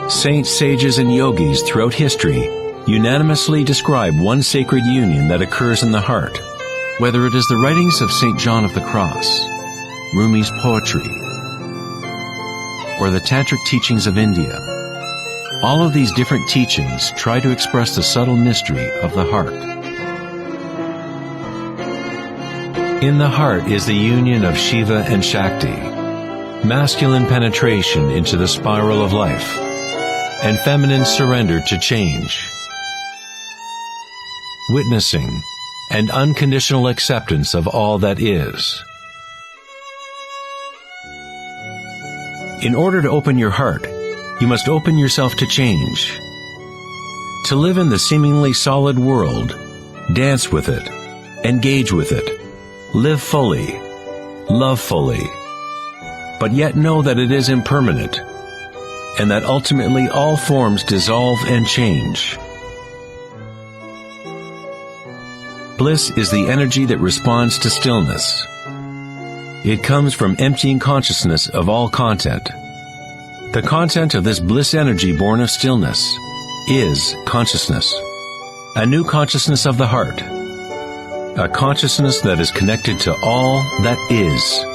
Saints, sages, and yogis throughout history unanimously describe one sacred union that occurs in the heart. Whether it is the writings of St. John of the Cross, Rumi's poetry, or the tantric teachings of India, all of these different teachings try to express the subtle mystery of the heart. In the heart is the union of Shiva and Shakti, masculine penetration into the spiral of life, and feminine surrender to change, witnessing and unconditional acceptance of all that is. In order to open your heart, you must open yourself to change. To live in the seemingly solid world, dance with it, engage with it, live fully, love fully, but yet know that it is impermanent, and that ultimately all forms dissolve and change. Bliss is the energy that responds to stillness. It comes from emptying consciousness of all content. The content of this bliss energy born of stillness is consciousness, a new consciousness of the heart, a consciousness that is connected to all that is.